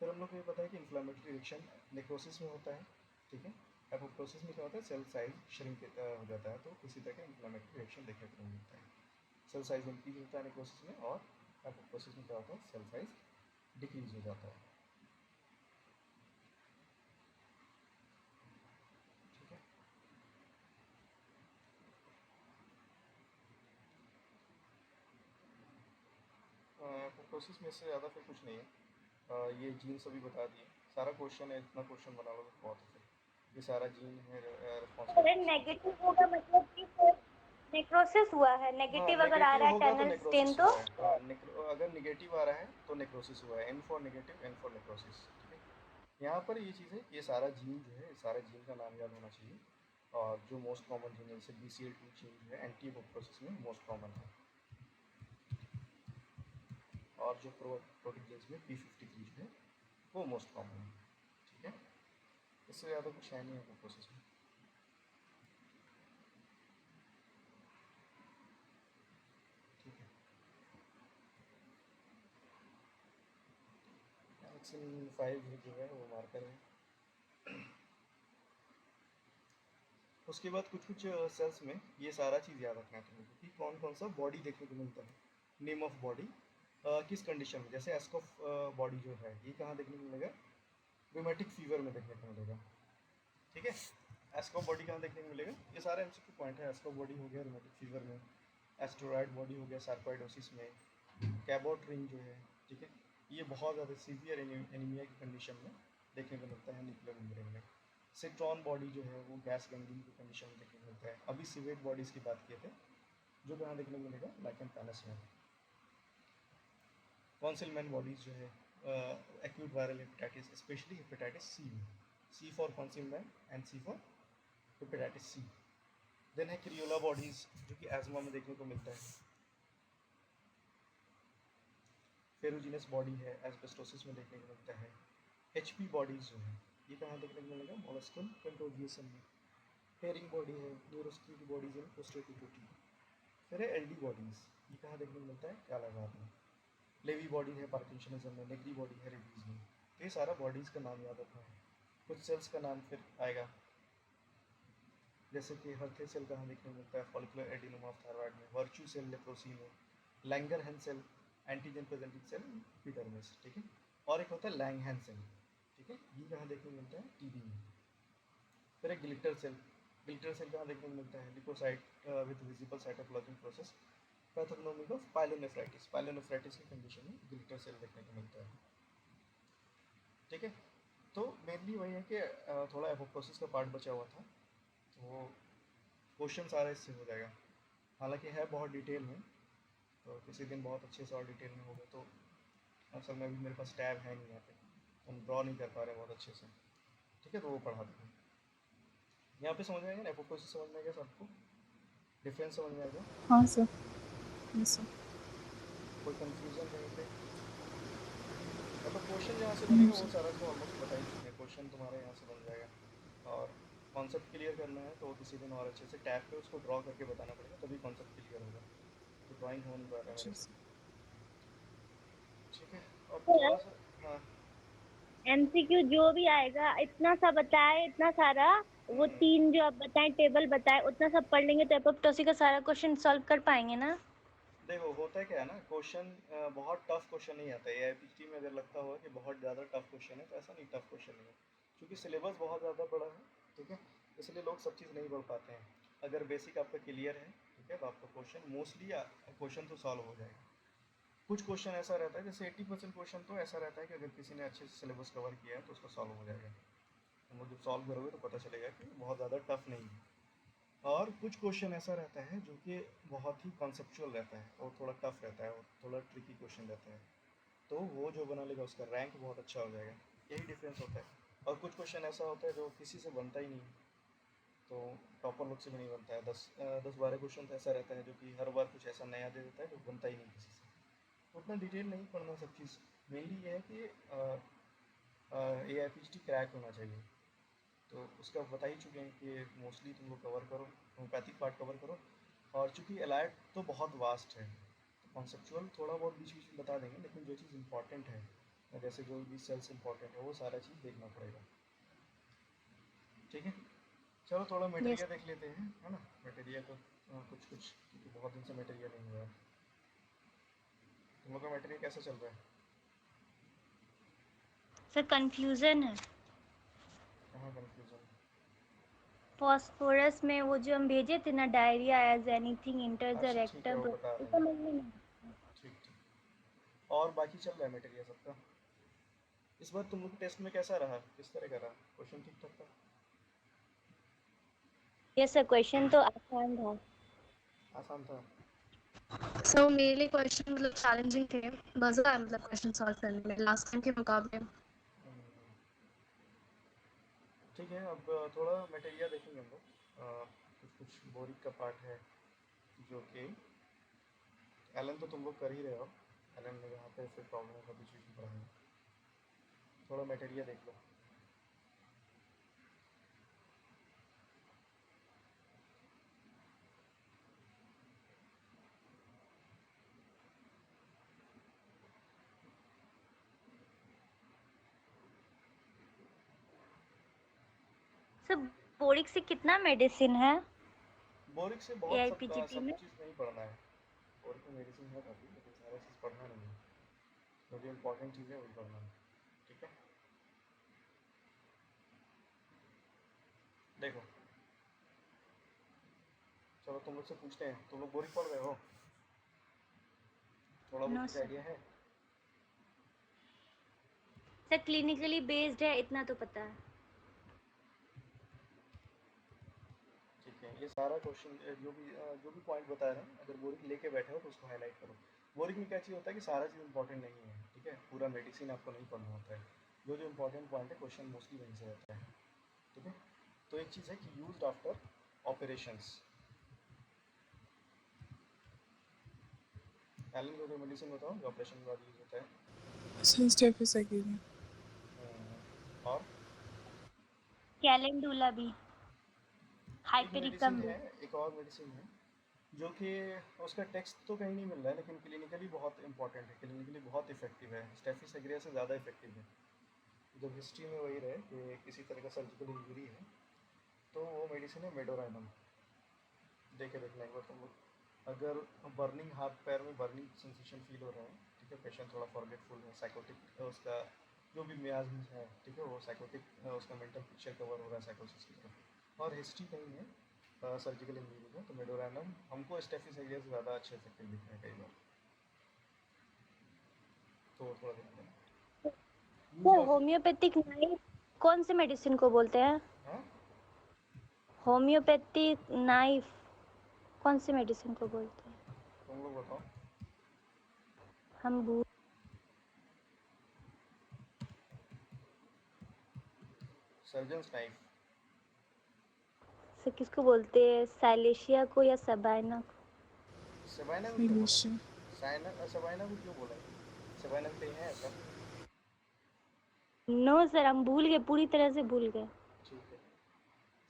फिर हम लोग को ये पता है कि इन्फ्लामेटरी रिएक्शन नेक्रोसिस में होता है, ठीक है। एपोप्टोसिस में क्या होता है, सेल साइज श्रिंक हो जाता है, तो इसी तरह का इन्फ्लामेटरी रिएक्शन देखने को मिलता है। सेल साइज इंक्रीज होता है नेक्रोसिस में, और एपोप्टोसिस में क्या होता है, सेल साइज डिक्रीज हो जाता है, ठीक है। एपोप्टोसिस में इससे ज़्यादा फिर कुछ नहीं है। ये जीन सभी बता दिए, सारा क्वेश्चन है, इतना क्वेश्चन बना लो तो बहुत है। फिर ये सारा जीन है अगर रिस्पॉन्सिबल। नेगेटिव होगा मतलब कि नेक्रोसिस हुआ है, हाँ, नेगेटिव अगर आ नेगेटिव रहा है होगा तो टनल स्टेन नेक्रोसिस तो हुआ है। हाँ, अगर नेगेटिव आ रहा है तो नेक्रोसिस हुआ है, N for negative, N for necrosis, ठीक है। यहाँ पर ये चीज़ है, ये सारा जीन जो है, सारे जीन का नाम याद होना चाहिए। और जो मोस्ट कॉमन जीन है, जैसे BCL2 जीन जो है एंटी एपोप्टोसिस में मोस्ट कॉमन है, और जो प्रोटीन जीन्स में P53 जो है वो मोस्ट कॉमन है, ठीक है। इससे ज़्यादा कुछ है नहीं एपोप्टोसिस में, ठीक है। वैक्सीन 5 जो है वो मार्कर है। उसके बाद कुछ कुछ सेल्स में ये सारा चीज़ याद रखना है तुमको कि कौन कौन सा बॉडी देखने को मिलता है, नेम ऑफ बॉडी किस कंडीशन में। जैसे एस्कॉफ बॉडी जो है ये कहाँ देखने को मिलेगा, रूमेटिक फीवर में देखने को मिलेगा, ठीक है। एस्कॉफ बॉडी कहाँ देखने को मिलेगा, ये सारे MCQ पॉइंट है। एस्कॉफ बॉडी हो गया रूमेटिक फीवर में, एस्टेरॉयड बॉडी हो गया सार्कोइडोसिस में, कैबोट रिंग जो है, ठीक है, ये बहुत ज़्यादा सीवियर एनीमिया की कंडीशन में देखने को मिलता है न्यूक्लियर मेम्ब्रेन में। सिट्रॉन बॉडी जो है वो गैस गैंग्रीन की कंडीशन में देखने को मिलता है। अभी सीवेट बॉडीज़ की बात किए थे, जो कहाँ देखने को मिलेगा, लाइकेन पैनस में। कॉन्सिलमैन बॉडीज़ जो है acute viral hepatitis, specially hepatitis C में, C for Councilman and C for hepatitis C। Then है क्रियोला बॉडीज़ जो कि एजमा में देखने को मिलता है। फेरुजिनस बॉडी है, एस्बेस्टोसिस में देखने को मिलता है। HP बॉडीज़ जो है ये कहाँ देखने को मिलेगा, मोलस्कल कंट्रोविएशन में। हेरिंग बॉडी है, न्यूरोस्क्यू बॉडीज़ इन पोस्टेटिविटी। फिर है LD बॉडीज़, ये कहाँ देखने को मिलता है, कालाजार में। लेवी बॉडी है पार्किंसनिज्म में, नेगरी बॉडी है रेबीज में। तो ये सारा बॉडीज़ का नाम याद रखना है। कुछ सेल्स का नाम फिर आएगा, जैसे कि हर्थे सेल कहाँ देखने को मिलता है, फॉलिकुलर एडिनोमा ऑफ थायराइड में, वर्च्यू सेल लेप्रोसी में, Langerhans cell antigen presenting cell epidermis, ठीक है। और एक होता है लैंगहैन सेल, ठीक है, ये कहाँ देखने को मिलता है, TB में। फिर एक ग्लिटर सेल, ग्लिटर सेल कहाँ देखने को मिलता है, leucocyte with visible cytoplasmic process, pathognomic of pyelonephritis, pyelonephritis की कंडीशन में ग्लिटर सेल देखने को मिलता है, ठीक है। तो मेनली वही है कि थोड़ा एपोप्टोसिस का पार्ट बचा हुआ था, तो क्वेश्चन सारा इससे हो जाएगा। हालांकि है बहुत डिटेल में, तो किसी दिन बहुत अच्छे से और डिटेल में होगा। तो असल में अभी मेरे पास टैब है नहीं यहाँ पे, हम ड्रॉ नहीं कर पा रहे बहुत अच्छे से, ठीक है, तो वो पढ़ा देंगे। यहाँ पे समझ में आएगा ना, एपोप्टोसिस समझ में आएगा सबको, डिफरेंस समझ में आएगा, हाँ सर, यस सर। कोई कंफ्यूजन कहीं पे। मतलब क्वेश्चन जहाँ से नो बनेगा वो सर। सारा तो ऑलमोस्ट बता ही चुके हैं, क्वेश्चन तुम्हारे यहाँ से बन जाएगा। और कॉन्सेप्ट क्लियर करना है तो किसी दिन और अच्छे से टैब पे उसको ड्रॉ करके बताना पड़ेगा, तभी कॉन्सेप्ट क्लियर होगा। तो ड्राइंग हो नहीं पा रहा है जी मेरे से, सर। ठीक है। और तो थोड़ा सा, हाँ। MCQ जो भी आएगा इतना सा बताए, इतना सारा, वो हम्म, 3 जो आप बताएं टेबल बताए, उतना सब पढ़ लेंगे तो एपोप्टोसी का सारा क्वेश्चन सॉल्व कर पाएंगे ना। देखो होता क्या है ना, क्वेश्चन बहुत टफ क्वेश्चन नहीं आता है। AIPHT में अगर लगता हुआ कि बहुत ज़्यादा टफ क्वेश्चन है, तो ऐसा नहीं, टफ क्वेश्चन नहीं है, क्योंकि सिलेबस बहुत ज़्यादा बड़ा है, ठीक है। इसलिए लोग सब चीज़ नहीं पढ़ पाते हैं। अगर बेसिक आपका क्लियर है, ठीक है, तो आपका क्वेश्चन मोस्टली क्वेश्चन तो सॉल्व हो जाएगा। कुछ क्वेश्चन ऐसा रहता है, जैसे 80% क्वेश्चन तो ऐसा रहता है कि अगर किसी ने अच्छे से सिलेबस कवर किया है तो उसका सॉल्व हो जाएगा। तो वो जब सॉल्व करोगे तो पता चलेगा कि बहुत ज़्यादा टफ नहीं है। और कुछ क्वेश्चन ऐसा रहता है जो कि बहुत ही कॉन्सेप्चुअल रहता है और थोड़ा टफ रहता है और थोड़ा ट्रिकी क्वेश्चन रहता है, तो वो जो बना लेगा उसका रैंक बहुत अच्छा हो जाएगा। यही डिफरेंस होता है। और कुछ क्वेश्चन ऐसा होता है जो किसी से बनता ही नहीं, तो टॉपर लोग से भी नहीं बनता है। 10-12 क्वेश्चन तो ऐसा रहता है जो कि हर बार कुछ ऐसा नया दे देता है जो बनता ही नहीं किसी से। तो उतना डिटेल नहीं पढ़ना सब चीज़। मेनली ये है कि AIPHT क्रैक होना चाहिए, तो उसका बता ही चुके हैं कि मोस्टली तुम लोग कवर करो, होम्योपैथिक पार्ट कवर करो। और चूँकि एलाइड तो बहुत वास्ट है, तो कॉन्सेप्चुअल थोड़ा बहुत बीच बीच में बता देंगे, लेकिन जो चीज़ इंपॉर्टेंट है जैसे जो भी सेल्स इंपॉर्टेंट है वो सारा चीज़ देखना पड़ेगा। ठीक है, चलो थोड़ा यस मटेरियल देख लेते हैं, है ना। मटेरियल तो कुछ कुछ, क्योंकि बहुत दिन से मटेरियल नहीं हुआ है। तुम लोग का मटेरियल कैसा चल रहा है? सर, कंफ्यूजन है। कहाँ कन्फ्यूजन? फॉस्फोरस में वो जो हम भेजे थे ना, diarrhoea as anything inter the अच्छा ठीक है, रेक्टम, वो बता रहे समझ हैं। में नहीं। ठीक ठीक। और बाकी चल रहा है मटेरियल सबका? इस बार तुम लोग के टेस्ट में कैसा रहा, किस तरह का रहा? क्वेश्चन ठीक ठाक था? यस सर, क्वेश्चन तो आसान था। आसान था? सो मेरे लिए क्वेश्चन मतलब चैलेंजिंग थे, मजा आया मतलब क्वेश्चन सॉल्व करने में लास्ट टाइम के मुकाबले। ठीक है, अब थोड़ा मटेरियल देखेंगे हम लोग। कुछ कुछ बोरिक का पार्ट है जो कि एलन तो तुम लोग कर ही रहे हो। एलन में यहाँ पे फिर प्रॉब्लम होगा बीच बीच में पढ़ाने। थोड़ा मटेरियल देख लो। सर, बोरिक से कितना मेडिसिन है बोरिक से बहुत सब एआईपीजीपी सब में? चीज़ नहीं पढ़ना है। बोरिक में मेडिसिन है काफ़ी, लेकिन सारा चीज़ पढ़ना नहीं है। जो जो इम्पोर्टेंट चीज़ है वही पढ़ना है। ठीक है, देखो चलो तुम लोग से पूछते हैं, तुम लोग बोरिक पढ़ रहे हो? थोड़ा बहुत नो कुछ सर। आइडिया है? सर, क्लिनिकली बेस्ड है, इतना तो पता है। ठीक है, ये सारा क्वेश्चन जो भी पॉइंट बता रहे हैं, अगर बोरिक लेके बैठे हो तो उसको हाईलाइट करो। बोरिक में क्या चीज़ होता है कि सारा चीज़ इंपॉर्टेंट नहीं है। ठीक है, पूरा मेडिसिन आपको नहीं पढ़ना होता है। जो जो इम्पोर्टेंट पॉइंट है क्वेश्चन मोस्टली वहीं से आता है। ठीक है, तो एक चीज़ है कि यूज्ड आफ्टर ऑपरेशंस। एलन को मेडिसिन बताओ जो ऑपरेशन के बाद यूज होता है। स्टेफिसाइक्लिन। और कैलेंडुला भी, एक मेडिसिन हाइपेरिकम भी। है, एक और मेडिसिन है जो कि उसका टेक्स्ट तो कहीं नहीं मिल रहा है, लेकिन क्लिनिकली बहुत इंपॉर्टेंट है, क्लिनिकली बहुत इफेक्टिव है, स्टेफिस एग्रिया से ज़्यादा इफेक्टिव है। जब हिस्ट्री में वही रहे कि किसी तरह का सर्जिकल इंजरी है तो वो मेडिसिन है मेडोराइनम। देखे देखना एक बार तुम लोग। अगर बर्निंग, हाथ पैर में बर्निंग सेंसेशन फील हो रहा है, ठीक है, पेशेंट थोड़ा फॉरगेटफुल है, साइकोटिक उसका जो भी मियाज है, ठीक है, वो साइकोटिक उसका मेंटल पिक्चर कवर हो रहा है साइकोसिस की तरफ, और हिस्ट्री कहीं है सर्जिकल इंजरी है, तो मेडोराइनम हमको स्टेफिस एग्रिया से ज़्यादा अच्छे इफेक्टिव दिखते हैं कई बार। तो थोड़ा ध्यान देना। Use sir, of, homeopathic knife कौन से मेडिसिन को बोलते हैं? हाँ होम्योपैथिक नाइफ कौन से मेडिसिन को बोलते हैं? तुम लोग बताओ। हम भूल। Surgeons knife. सर, किसको बोलते हैं, साइलेशिया को या सबाइना को? सबाइना को क्यों बोला? Felicia. सबाइना को क्यों बोला? सबाइना में कहीं है ऐसा? नो सर, हम भूल गए, पूरी तरह से भूल गए। ठीक है,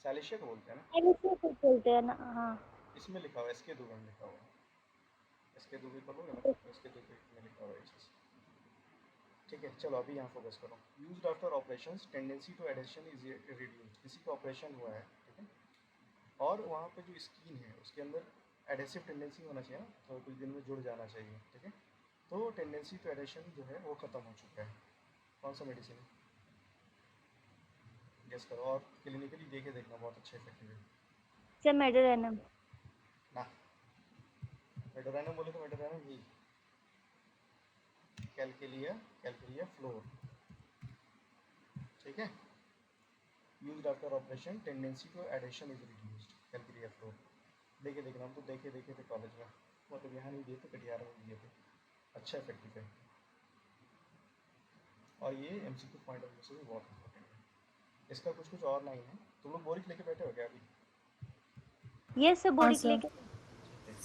सालिशिया को बोलते हैं ना। साइलेशिया को बोलते हैं ना, हाँ। इसमें लिखा हुआ है, एसके दुबे में लिखा हुआ है। एसके दुबे पढ़ोगे ना, एसके दुबे में लिखा हुआ है ये चीज़। ठीक है, चलो अभी यहाँ फोकस करो। Used after operations, tendency to adhesion is reduced. किसी का ऑपरेशन हुआ है, ठीक है, और वहाँ पे जो स्किन है उसके अंदर एडेसिव टेंडेंसी होना चाहिए ना, तो कुछ दिन में जुड़ जाना चाहिए। ठीक है, तो टेंडेंसी टू एडेशन जो है वो ख़त्म हो चुका है। कौन सा मेडिसिन है? गेस करो, और क्लिनिकली देखे देखना, बहुत अच्छा इफेक्टिव है सर, मेडोराइनम। ना। मेडोराइनम बोले तो मेडोराइनम ही, कैलकेलिया, कैलकेलिया फ्लोर। ठीक है, used after operation, tendency to adhesion is reduced, calcarea fluor. देखे देखना, हम तो देखे देखे थे कॉलेज में, मतलब यहाँ नहीं दिए थे, कटिहार में दिए थे। अच्छा इफेक्टिव है, और ये एमसीक्यू पॉइंट ऑफ व्यू से भी बहुत इंपॉर्टेंट है। इसका कुछ कुछ और लाइन है। तुम लोग बोरिक लेके बैठे हो क्या अभी? ये सर, बोरिक Asa. लेके। ठीक है,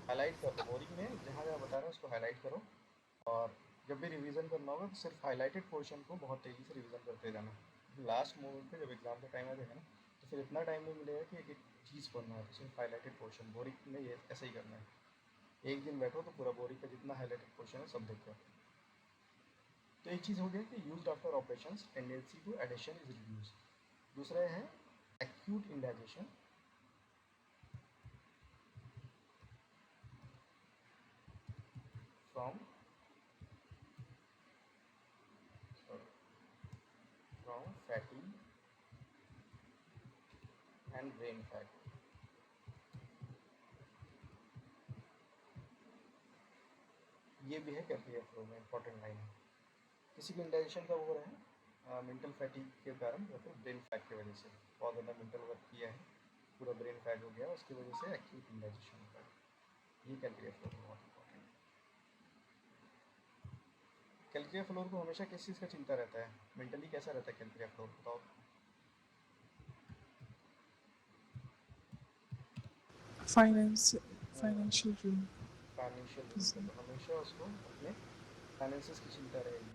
हाईलाइट कर लो बोरिक में, जहाँ जहाँ बता रहे हैं उसको हाईलाइट करो। और जब भी रिवीजन करना होगा तो सिर्फ हाईलाइटेड पोर्शन को बहुत तेज़ी से रिवीजन करते जाना। लास्ट मोमेंट पे जब एग्जाम का टाइम आ जाएगा ना, तो फिर इतना टाइम नहीं मिलेगा कि एक एक चीज़ पढ़ना है, तो सिर्फ हाईलाइटेड पोर्शन। बोरिक में ये ऐसा ही करना है, एक दिन बैठो तो पूरा बोरिक का जितना हाईलाइटेड पोर्शन है सब देखो। तो एक चीज़ हो गया कि used after operations tendency to addition is reduce. दूसरा है acute indigestion, from fatty and brain fat. ये भी है कैलकुलेट फ्लो में इंपॉर्टेंट लाइन है। किसी को इंडाइजेशन कब हो रहा है? मेंटल फैटिग के कारण या फिर ब्रेन फैट की वजह से, बहुत ज़्यादा मेंटल वर्क किया है, पूरा ब्रेन फैट हो गया, उसकी वजह से एक्यूट इंडाइजेशन होता है। ये कैलकुलेट फ्लो बहुत इंपॉर्टेंट है। कैलकुलेट फ्लोर को हमेशा किस चीज़ का चिंता रहता है? मेंटली कैसा रहता है कैलकुलेट फ्लोर, बताओ। Financial ruin. फाइनेंशियल रूल है, तो हमेशा उसको अपने फाइनेंसिस की चिंता रहेगी,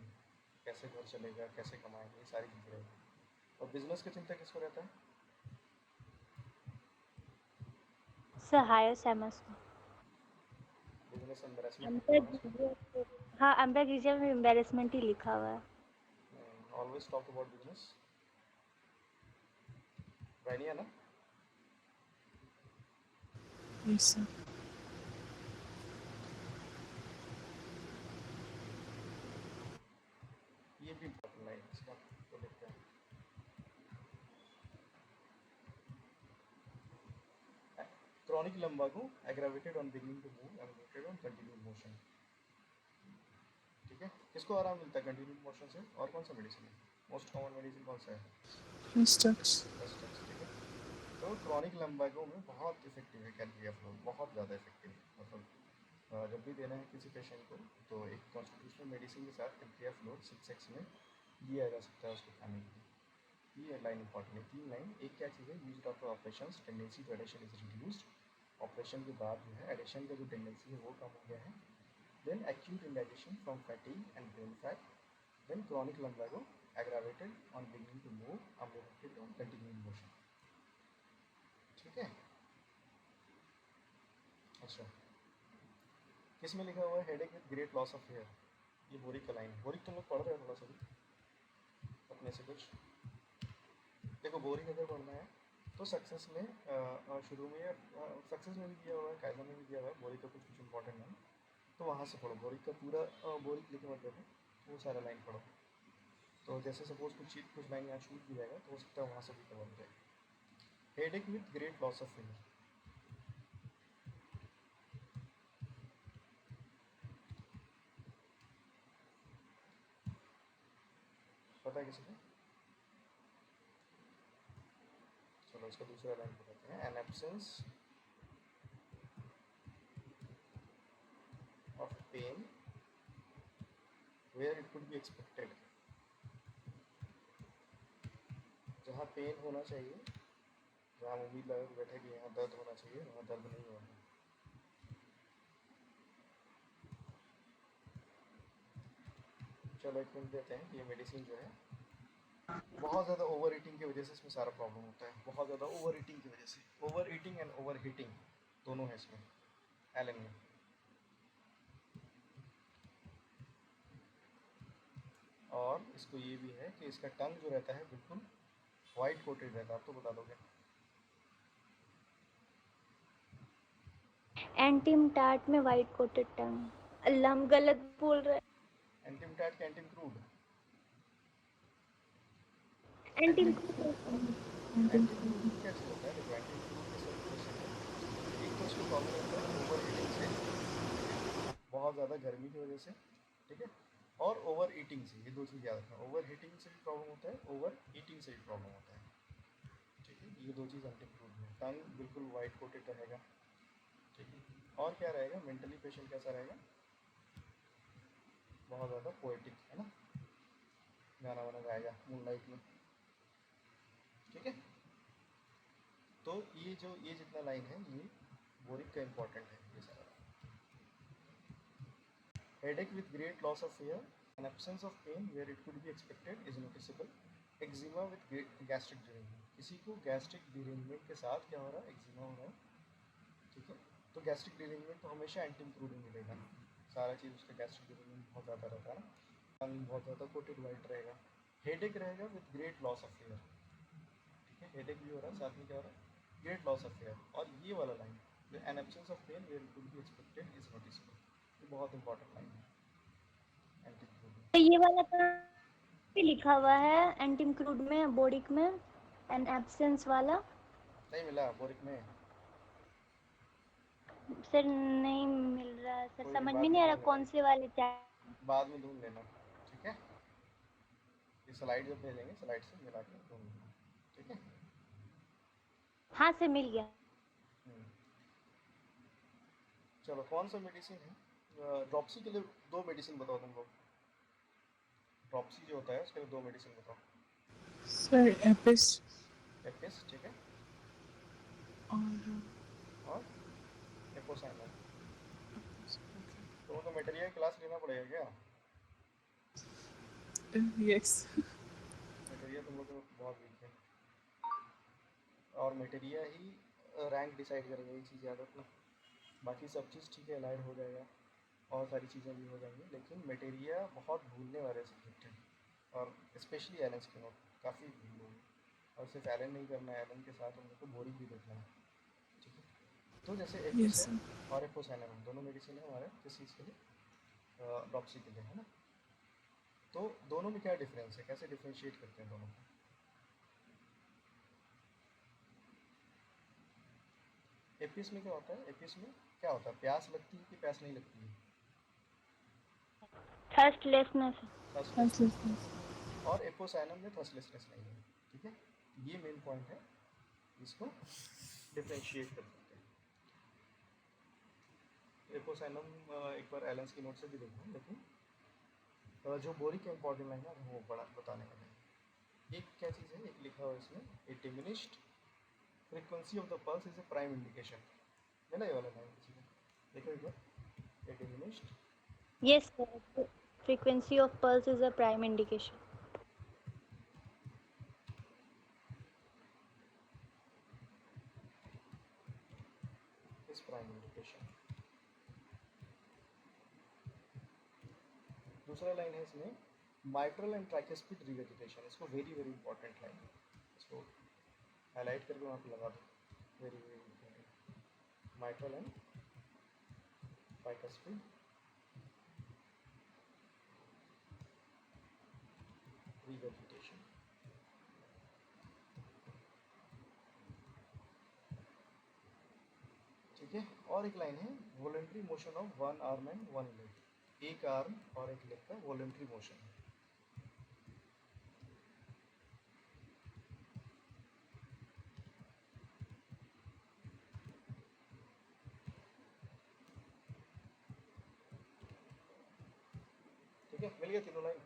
कैसे घर चलेगा, कैसे कमाएंगे, ये सारी चीज़ें रहेगी। और बिजनेस की चिंता किसको रहता है? Sir higher semester business embarrassment लिखा हुआ है उसमें। एम्बेग, हाँ एम्बेग में एम्बेरसमेंट ही लिखा हुआ है। Always talk about business, Rhynia ना? Yes, sir. ये भी इम्पोर्टेंट लाइन है इसका, तो लिखते हैं chronic lumbago aggravated on beginning to move and रोटेड ऑन कंटिन्यूड मोशन। ठीक है, किसको आराम मिलता है कंटिन्यूड मोशन से? और कौन सा मेडिसिन है? मोस्ट कॉमन मेडिसिन कौन सा है? Instructs. रेस्टेक्स। ठीक है, तो क्रॉनिक लंबागो में बहुत इफेक्टिव है कैलकुलेट फ्लो, बहुत ज़्यादा इफेक्टिव है। मतलब जब भी देना है किसी पेशेंट को तो एक कॉन्स्टिट्यूशनल मेडिसिन के साथ कैलकुलेट फ्लो 6x में दिया जा सकता है उसको खाने के लिए। ये लाइन इंपॉर्टेंट है, 3 लाइन। एक क्या चीज़ है? Use after operation tendency to addition is reduced. Operation के बाद जो है एडिशन का जो टेंडेंसी है वो कम हो गया है। Then acute indigestion from fatigue and brain fat. Then chronic lumbago aggravated on beginning to move unlimited on continuing motion. ठीक है, अच्छा किस में लिखा हुआ है headache with great loss of hair? ये बोरिक का लाइन है। बोरिक तुम लोग पढ़ रहे हो थोड़ा सा भी अपने से कुछ? देखो बोरिक अगर पढ़ना है तो सक्सेस में शुरू में सक्सेस में भी दिया हुआ है, कायदा में भी दिया हुआ है, बोरिक का कुछ कुछ इंपॉर्टेंट है तो वहाँ से पढ़ो। बोरिक का पूरा बोरिक लिखे मत देखो, वो सारा लाइन पढ़ो। तो जैसे सपोज कुछ लाइन यहाँ छूट भी जाएगा तो हो सकता है वहाँ से भी कवर हो जाए। Headache with great loss of hair, पता है किसी को? चलो इसका दूसरा लाइन बताते हैं। An absence of pain where it could be expected. जहाँ पेन होना चाहिए, जहाँ हम उम्मीद लगा के बैठे कि यहाँ दर्द होना चाहिए, वहाँ दर्द नहीं हो रहा। चलो एक मिनट देते हैं कि ये मेडिसिन जो है बहुत ज़्यादा ओवर ईटिंग की वजह से इसमें सारा प्रॉब्लम होता है। बहुत ज़्यादा ओवर ईटिंग की वजह से, over eating and over heating दोनों है इसमें एलन में। और इसको ये भी है कि इसका टंग जो रहता है बिल्कुल वाइट कोटेड रहता है। आप तो बता दोगे। एंटीमटाट में वाइट कोटेड टंग, अल्लाह हम गलत बोल रहे एंटीमटैट के एंटीम क्रूड, हैं। एंटीम एंटीम एंटीम क्रूड में क्या चीज़ होता है? देखो एंटीम क्रूड के सब क्वेश्चन है। एक तो इसको प्रॉब्लम होता है ओवर हीटिंग से, ठीक है, बहुत ज़्यादा गर्मी की वजह से, ठीक है, और ओवर ईटिंग से। ये दो चीज़ याद रखना, ओवर हीटिंग से भी प्रॉब्लम होता है, ओवर ईटिंग से भी प्रॉब्लम होता है। ठीक है, ये दो चीज़ एंटीम क्रूड में। टंग बिल्कुल वाइट कोटेड रहेगा, ठीक है। और क्या रहेगा? मेंटली पेशेंट कैसा रहेगा? बहुत ज़्यादा पोएटिक, है ना, गाना वाना गाएगा मूनलाइट में, ठीक है। तो ये जितना लाइन है ये बोरिक का इंपॉर्टेंट है ये सारा। Headache with great loss of hair, an absence of pain where it could be expected is noticeable. Eczema with gastric derangement, किसी को गैस्ट्रिक डिरेंजमेंट के साथ क्या हो रहा है? एक्जिमा हो रहा है, ठीक है। तो गैस्ट्रिक डिरेंजमेंट तो हमेशा एंटी इंक्लूडिंग मिलेगा, सारा चीज़ उसका गैस्ट्रिक डिरेंजमेंट बहुत ज़्यादा रहता है ना। टंग बहुत ज़्यादा कोटेड वाइट रहेगा, हेडेक रहेगा with great loss of air, ठीक है, हेडेक भी हो रहा है, साथ में क्या हो रहा है, ग्रेट लॉस ऑफ एयर। और ये वाला line, an absence of pain where could be expected is noticeable, ये बहुत इंपॉर्टेंट लाइन है एंटी क्रूड। तो ये वाला भी लिखा हुआ है एंटिम क्रूड में, बोरिक में, एन एब्सेंस वाला। नहीं मिला बोरिक में? सर नहीं मिल रहा है सर, कोई नहीं, समझ में बाद नहीं में आ रहा ढूंढ कौन लेना, से वाले चाहिए। बाद में ढूंढ लेना, ठीक है, ये स्लाइड जब भेजेंगे स्लाइड से मिला के ढूंढ लेना, ठीक है। हाँ सर मिल गया। हम्म। चलो कौन सा मेडिसिन है, ड्रॉप्सी के लिए दो मेडिसिन बताओ तुम लोग, ड्रॉप्सी जो होता है उसके लिए दो मेडिसिन बताओ। Sir, Epis एपिस, ठीक है, और और एपोसाइनम। तुमको तो मटेरियल क्लास लेना पड़ेगा क्या? yes. मटेरियल तुम लोग को बहुत वीक है, और मटेरियल ही रैंक डिसाइड करेगा, ये चीज़ याद रखना। बाकी सब चीज़ ठीक है, अलाइड हो जाएगा और सारी चीज़ें भी हो जाएंगी, लेकिन मटेरियल बहुत भूलने वाले सब्जेक्ट है, और स्पेशली एलन के नोट काफ़ी भूल होगी, और सिर्फ एलन नहीं करना है, एलन के साथ हम लोग को बोरिक भी देखना है, ठीक है। तो जैसे एपिस Yes, है sir. और एपोसाइनम दोनों मेडिसिन है हमारे किस चीज़ के लिए, ड्रॉप्सी के लिए, है ना। तो दोनों में क्या डिफरेंस है, कैसे डिफ्रेंशिएट करते हैं दोनों को? एपिस में क्या होता है, एपिस में क्या होता है, प्यास लगती है कि प्यास नहीं लगती है, थर्स्टलेसनेस। थर्स्टलेसनेस है, Translations. और एपोसाइनम में थर्स्टलेसनेस नहीं है, ठीक है। ये मेन पॉइंट है, इसको डिफ्रेंशिएट कर सकते हैं। एपोसाइनम एक बार एलेंस की नोट से भी देखना, लेकिन जो बोरिक का इंपॉर्टेंट लाइन है वो बड़ा बताने वाले हैं। एक क्या चीज़ है, एक लिखा हुआ है इसमें, a diminished frequency of the pulse is a prime indication, है ना, ये वाला लाइन किसी को देखो एक बार, a diminished yes sir, frequency of pulse is a prime indication. Is prime indication. दूसरा लाइन है इसमें, माइट्रल एंड ट्राइकेस्पिड रिवेजिटेशन, इसको वेरी वेरी इंपॉर्टेंट लाइन है, इसको हाईलाइट करके वहाँ पे लगा दो, very very important, mitral and tricuspid regurgitation, ठीक है। और एक लाइन है, voluntary motion of one arm and one leg, एक आर्म और एक लेग का वॉलेंट्री मोशन है, ठीक है। मिल गया तीनों लाइन।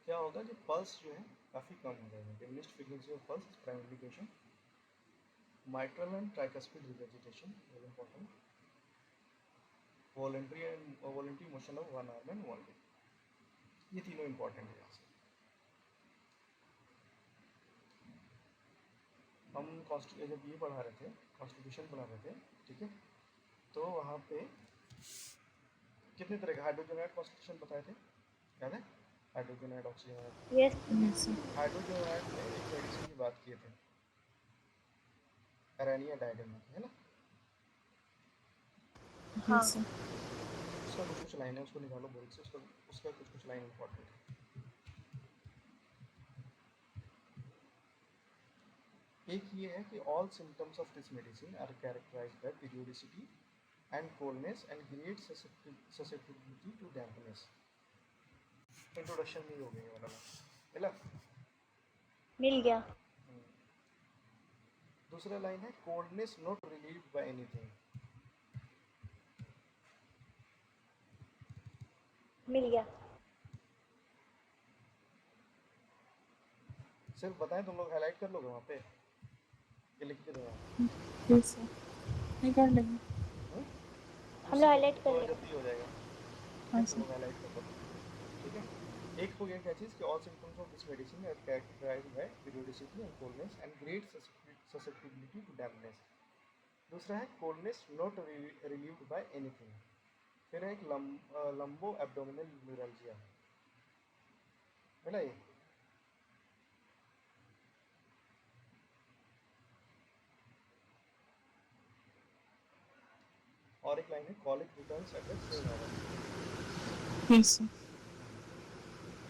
क्या होगा कि पल्स जो है काफ़ी कम हो जाएगा, diminished frequency of pulse prime indication, mitral and tricuspid regurgitation very important, voluntary motion of one arm and one leg, ये तीनों इंपॉर्टेंट है यहाँ से। हम जब ये पढ़ा रहे थे, कॉन्स्टिट्यूशन पढ़ा रहे थे, ठीक है, तो वहाँ पे कितने तरह के हाइड्रोजन आयड कॉन्स्टिट्यूशन बताए थे, याद है, hydrogenoid, oxygenoid. Yes Yes, sir. Hydrogenoid में एक मेडिसिन की बात किए थे, एरानिया डायडेमा की, है ना, हाँ। Yes, sir. उसका कुछ कुछ लाइन है, उसको निकालो बोल से, उसका कुछ कुछ लाइन इंपॉर्टेंट है। एक ये है कि all symptoms of this medicine are characterised by periodicity and coldness and great susceptibility to dampness. Introduction में ही हो गई ये वाला, मिला। मिल गया। दूसरा लाइन है, coldness not relieved by anything, मिल गया। सिर्फ बताएं, तुम लोग हाईलाइट कर लोगे वहाँ पे, ये लिख के दूंगा। Yes, sir. निकाल लेंगे. हम लोग हाईलाइट कर थोड़ा लेंगे। जल्दी हो जाएगा, हाँ, तुम sir. लोग हाईलाइट कर लो, ठीक है। एक हो गया क्या चीज़ कि all symptoms of this medicine are characterised by periodicity and coldness and great susceptibility to dampness. दूसरा है coldness not relieved by anything, फिर है एक लंबो एब्डोमिनल न्यूरल्जिया, मिला ये। और एक लाइन है colic returns at the same hour. Yes, sir.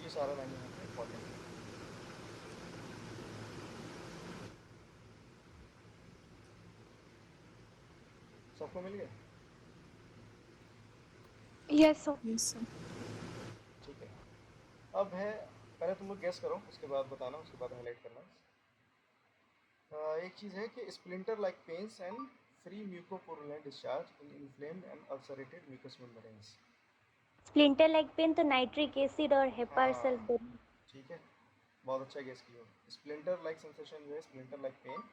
ये सारा लाइन यहाँ पे इम्पोर्टेंट है। सबको मिल गया? Yes sir. Yes, sir. ठीक है। अब है, पहले तुम लोग गेस करो, उसके बाद बताना, उसके बाद हाईलाइट करना। एक चीज़ है कि splinter like pains and free mucopurulent discharge in inflamed and ulcerated mucous membranes. Splinter like pain तो नाइट्रिक एसिड और हेपार हाँ सल्फ दोनों। ठीक है, बहुत अच्छा गेस किया। स्प्लिंटर लाइक सेंसेशन जो है, स्प्लिंटर लाइक पेन,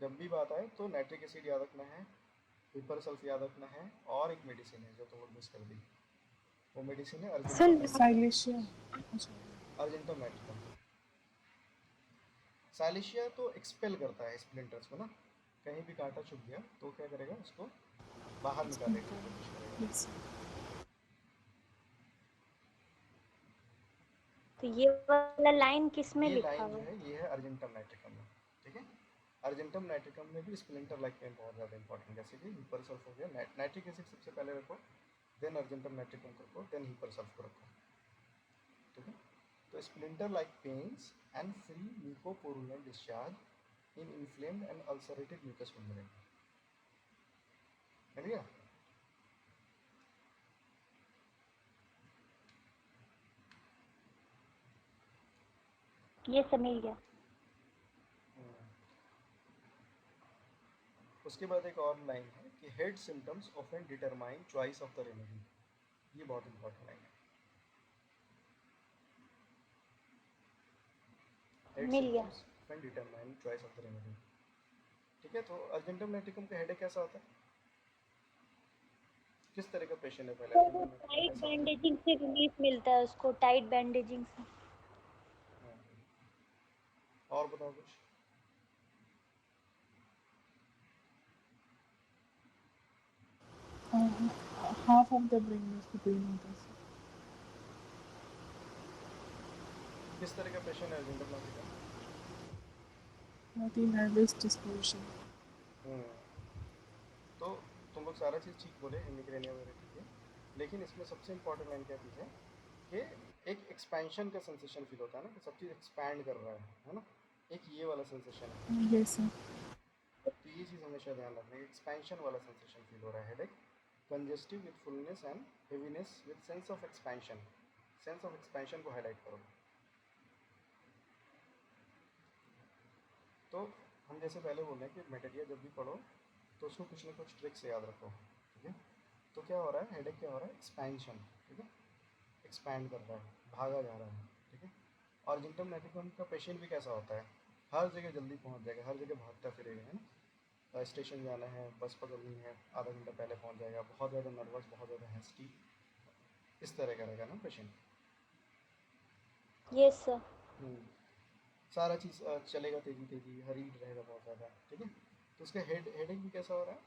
जब भी बात आए तो नाइट्रिक एसिड याद रखना है, हिपर सल्फ याद रखना है, और एक मेडिसिन है जो तुम लोग मिस कर दी, वो मेडिसिन है अर्जेंटम सर नाइट्रिकम। Silesia. अच्छा. Argentum nitricum. साइलेशिया तो एक्सपेल करता है स्प्लिंटर्स को ना, कहीं भी कांटा चुभ गया तो क्या करेगा, उसको बाहर निकालने की कोशिश करेगा। Yes, sir. तो ये वाला लाइन किस में ये लिखा लाइन जो हुआ है? है ये है अर्जेंटम नाइट्रिकम में, ठीक है। अर्जेंटम नाइट्रिकम में भी स्प्लिंटर लाइक पेन बहुत ज़्यादा इंपॉर्टेंट, जैसे कि हिपर सल्फ हो गया, नाइट्रिक एसिड सबसे पहले रखो, देन अर्जेंटम नाइट्रिकम को रखो, देन हिपर सल्फ को रखो, ठीक है। तो splinter like pains and free mucopurulent discharge in inflamed and ulcerated mucous membrane, मिल गया? ये सब मिल गया। उसके बाद एक और लाइन है कि head symptoms often determine choice of the remedy, ये बहुत इंपॉर्टेंट लाइन है। हेड मिल गया। Symptoms often determine choice of the remedy, ठीक है। तो अर्जेंटम नाइट्रिकम का हेडेक कैसा होता है, किस तरह का पेशेंट है, पहले तो वो अर्जेंटम नाइट्रिकम टाइट कैसा होता है? बैंडेजिंग से रिलीफ मिलता है उसको, टाइट बैंडेजिंग से। हाँ। और बताओ कुछ। Half of the brain is between होता है, sir. किस तरह का पेशेंट है अर्जेंटम नाइट्रिकम? बहुत ही nervous disposition. तो तुम लोग सारा चीज़ ठीक बोले, हेमिग्रेनिया वगैरह ठीक है, लेकिन इसमें सबसे इंपॉर्टेंट लाइन क्या चीज़ है कि एक एक्सपेंशन का सेंसेशन फील होता है ना, कि सब चीज़ एक्सपैंड कर रहा है ना, एक ये वाला सेंसेशन है। Yes, sir. तो ये चीज़ हमेशा ध्यान रखना है, एक्सपेंशन वाला सेंसेशन फील हो रहा है, headache congestive with fullness and heaviness with sense of expansion, sense of expansion को हाईलाइट करो। तो हम जैसे पहले बोल रहे हैं कि मटेरियल जब भी पढ़ो तो उसको कुछ ना कुछ ट्रिक से याद रखो, ठीक है। तो क्या हो रहा है, हेडेक क्या हो रहा है, एक्सपेंशन, ठीक है, एक्सपैंड कर रहा है, भागा जा रहा है, ठीक है। और अर्जेंटम नाइट्रिकम का पेशेंट भी कैसा होता है, हर जगह जल्दी पहुंच जाएगा, हर जगह भागता फिरेगा, है ना। स्टेशन जाना है, बस पकड़नी है, आधा घंटा पहले पहुंच जाएगा, बहुत ज़्यादा नर्वस, बहुत ज़्यादा हैस्टी, इस तरह का रहेगा ना पेशेंट। Yes sir. सारा चीज़ चलेगा तेज़ी तेज़ी, हरीड रहेगा बहुत ज़्यादा, ठीक है। तो उसका हेडेक भी कैसा हो रहा है,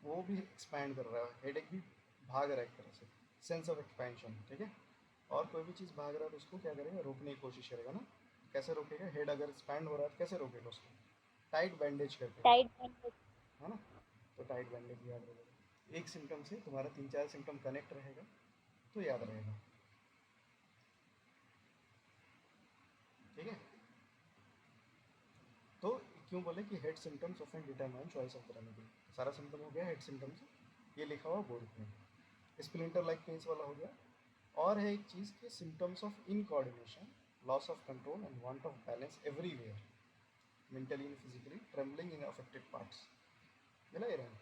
वो भी एक्सपैंड कर रहा है, हेडेक भी भाग रहा है एक तरह से, सेंस ऑफ एक्सपेंशन, ठीक है। और कोई भी चीज़ भाग रहा है तो उसको क्या करेगा, रोकने की कोशिश करेगा ना। कैसे रोकेगा, हेड अगर एक्सपैंड हो रहा है तो कैसे रोकेगा उसको, टाइट बैंडेज करके, टाइट बैंडेज। है ना। तो टाइट बैंडेज याद रहेगा, एक सिम्टम से तुम्हारा 3-4 सिम्टम कनेक्ट रहेगा तो याद रहेगा, ठीक है। तो क्यों बोले कि head symptoms of an determine choice of the remedy, सारा सिम्टम हो गया हेड सिम्टम्स, ये लिखा हुआ बोर्ड में। स्प्लिंटर लाइक पेन्स वाला हो गया। और है एक चीज़ कि symptoms of incoordination, loss of control and want of balance everywhere, mentally and physically, trembling in affected parts, मिला ये रहा।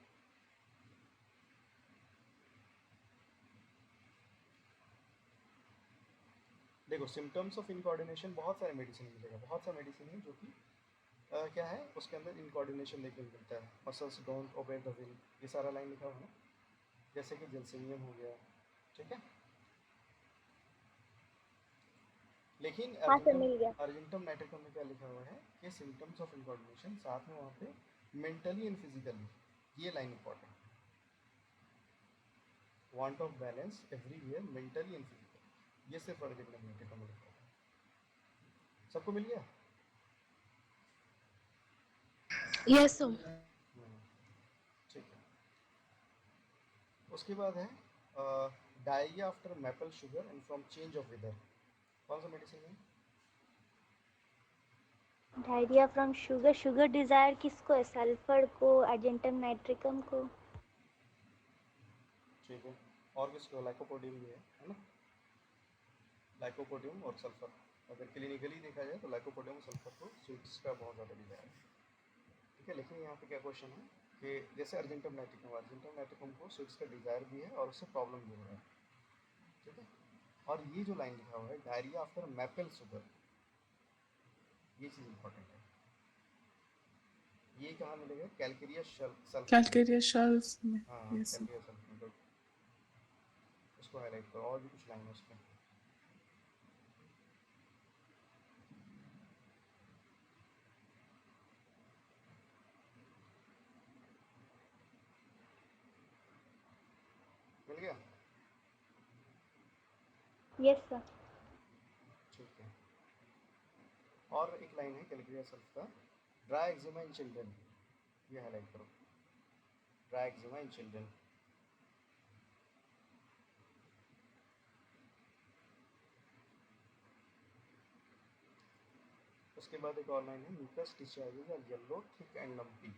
देखो सिम्टम्स ऑफ इनकोऑर्डिनेशन बहुत सारे मेडिसिन मिलेगा, बहुत सारे मेडिसिन है जो कि क्या है उसके अंदर इनकोऑर्डिनेशन देखने को मिलता है, muscles don't obey the will, ये सारा लाइन लिखा हुआ है, जैसे कि जलसेनियम हो गया, ठीक है। लेकिन हाँ सर मिल गया। अर्जेंटम नाइट्रिकम में क्या लिखा हुआ है कि सिम्टम्स ऑफ इनकोऑर्डिनेशन, साथ में वहाँ पे मेंटली एंड फिजिकली, ये line important, want of balance everywhere mentally and physically. ये सिर्फ अर्जेंटम नाइट्रिकम में लिखा है। सबको मिल गया? Yes sir. ठीक है। उसके बाद है diarrhoea after maple sugar and from change of weather. कौन सा मेडिसिन है? Diarrhoea from sugar, sugar desire किसको है? सल्फर को, अर्जेंटम नाइट्रिकम को। ठीक है। और किसको? लाइकोपोडियम भी है ना? लाइकोपोडियम और सल्फर। अगर क्लिनिकली देखा जाए तो लाइकोपोडियम और सल्फर को स्वीट्स का बहुत ज़्यादा डिजायर है। ठीक है, लेकिन यहाँ पे क्या क्वेश्चन है कि जैसे अर्जेंटम नाइट्रिकम को स्वीट्स का डिजायर भी है और उससे प्रॉब्लम भी हो रहा है। ठीक है। और ये जो लाइन लिखा हुआ है डायरिया आफ्टर मैपल शुगर, ये चीज़ इंपॉर्टेंट है। ये कहाँ मिलेगा? कैलकेरिया सल्फ में। Calcarea shells में. हाँ, Yes sir. कैलकेरिया सल्फ में। उसको हाईलाइट करो। और भी कुछ लाइन है उसमें। मिल गया? Yes sir. ठीक है। और एक लाइन है कैलकेरिया सल्फ का, ड्राई एक्जिमा इन चिल्ड्रन। ये हाईलाइट करो, ड्राई एक्जिमा इन चिल्ड्रन। उसके बाद एक और लाइन है mucus discharges are yellow thick and lumpy.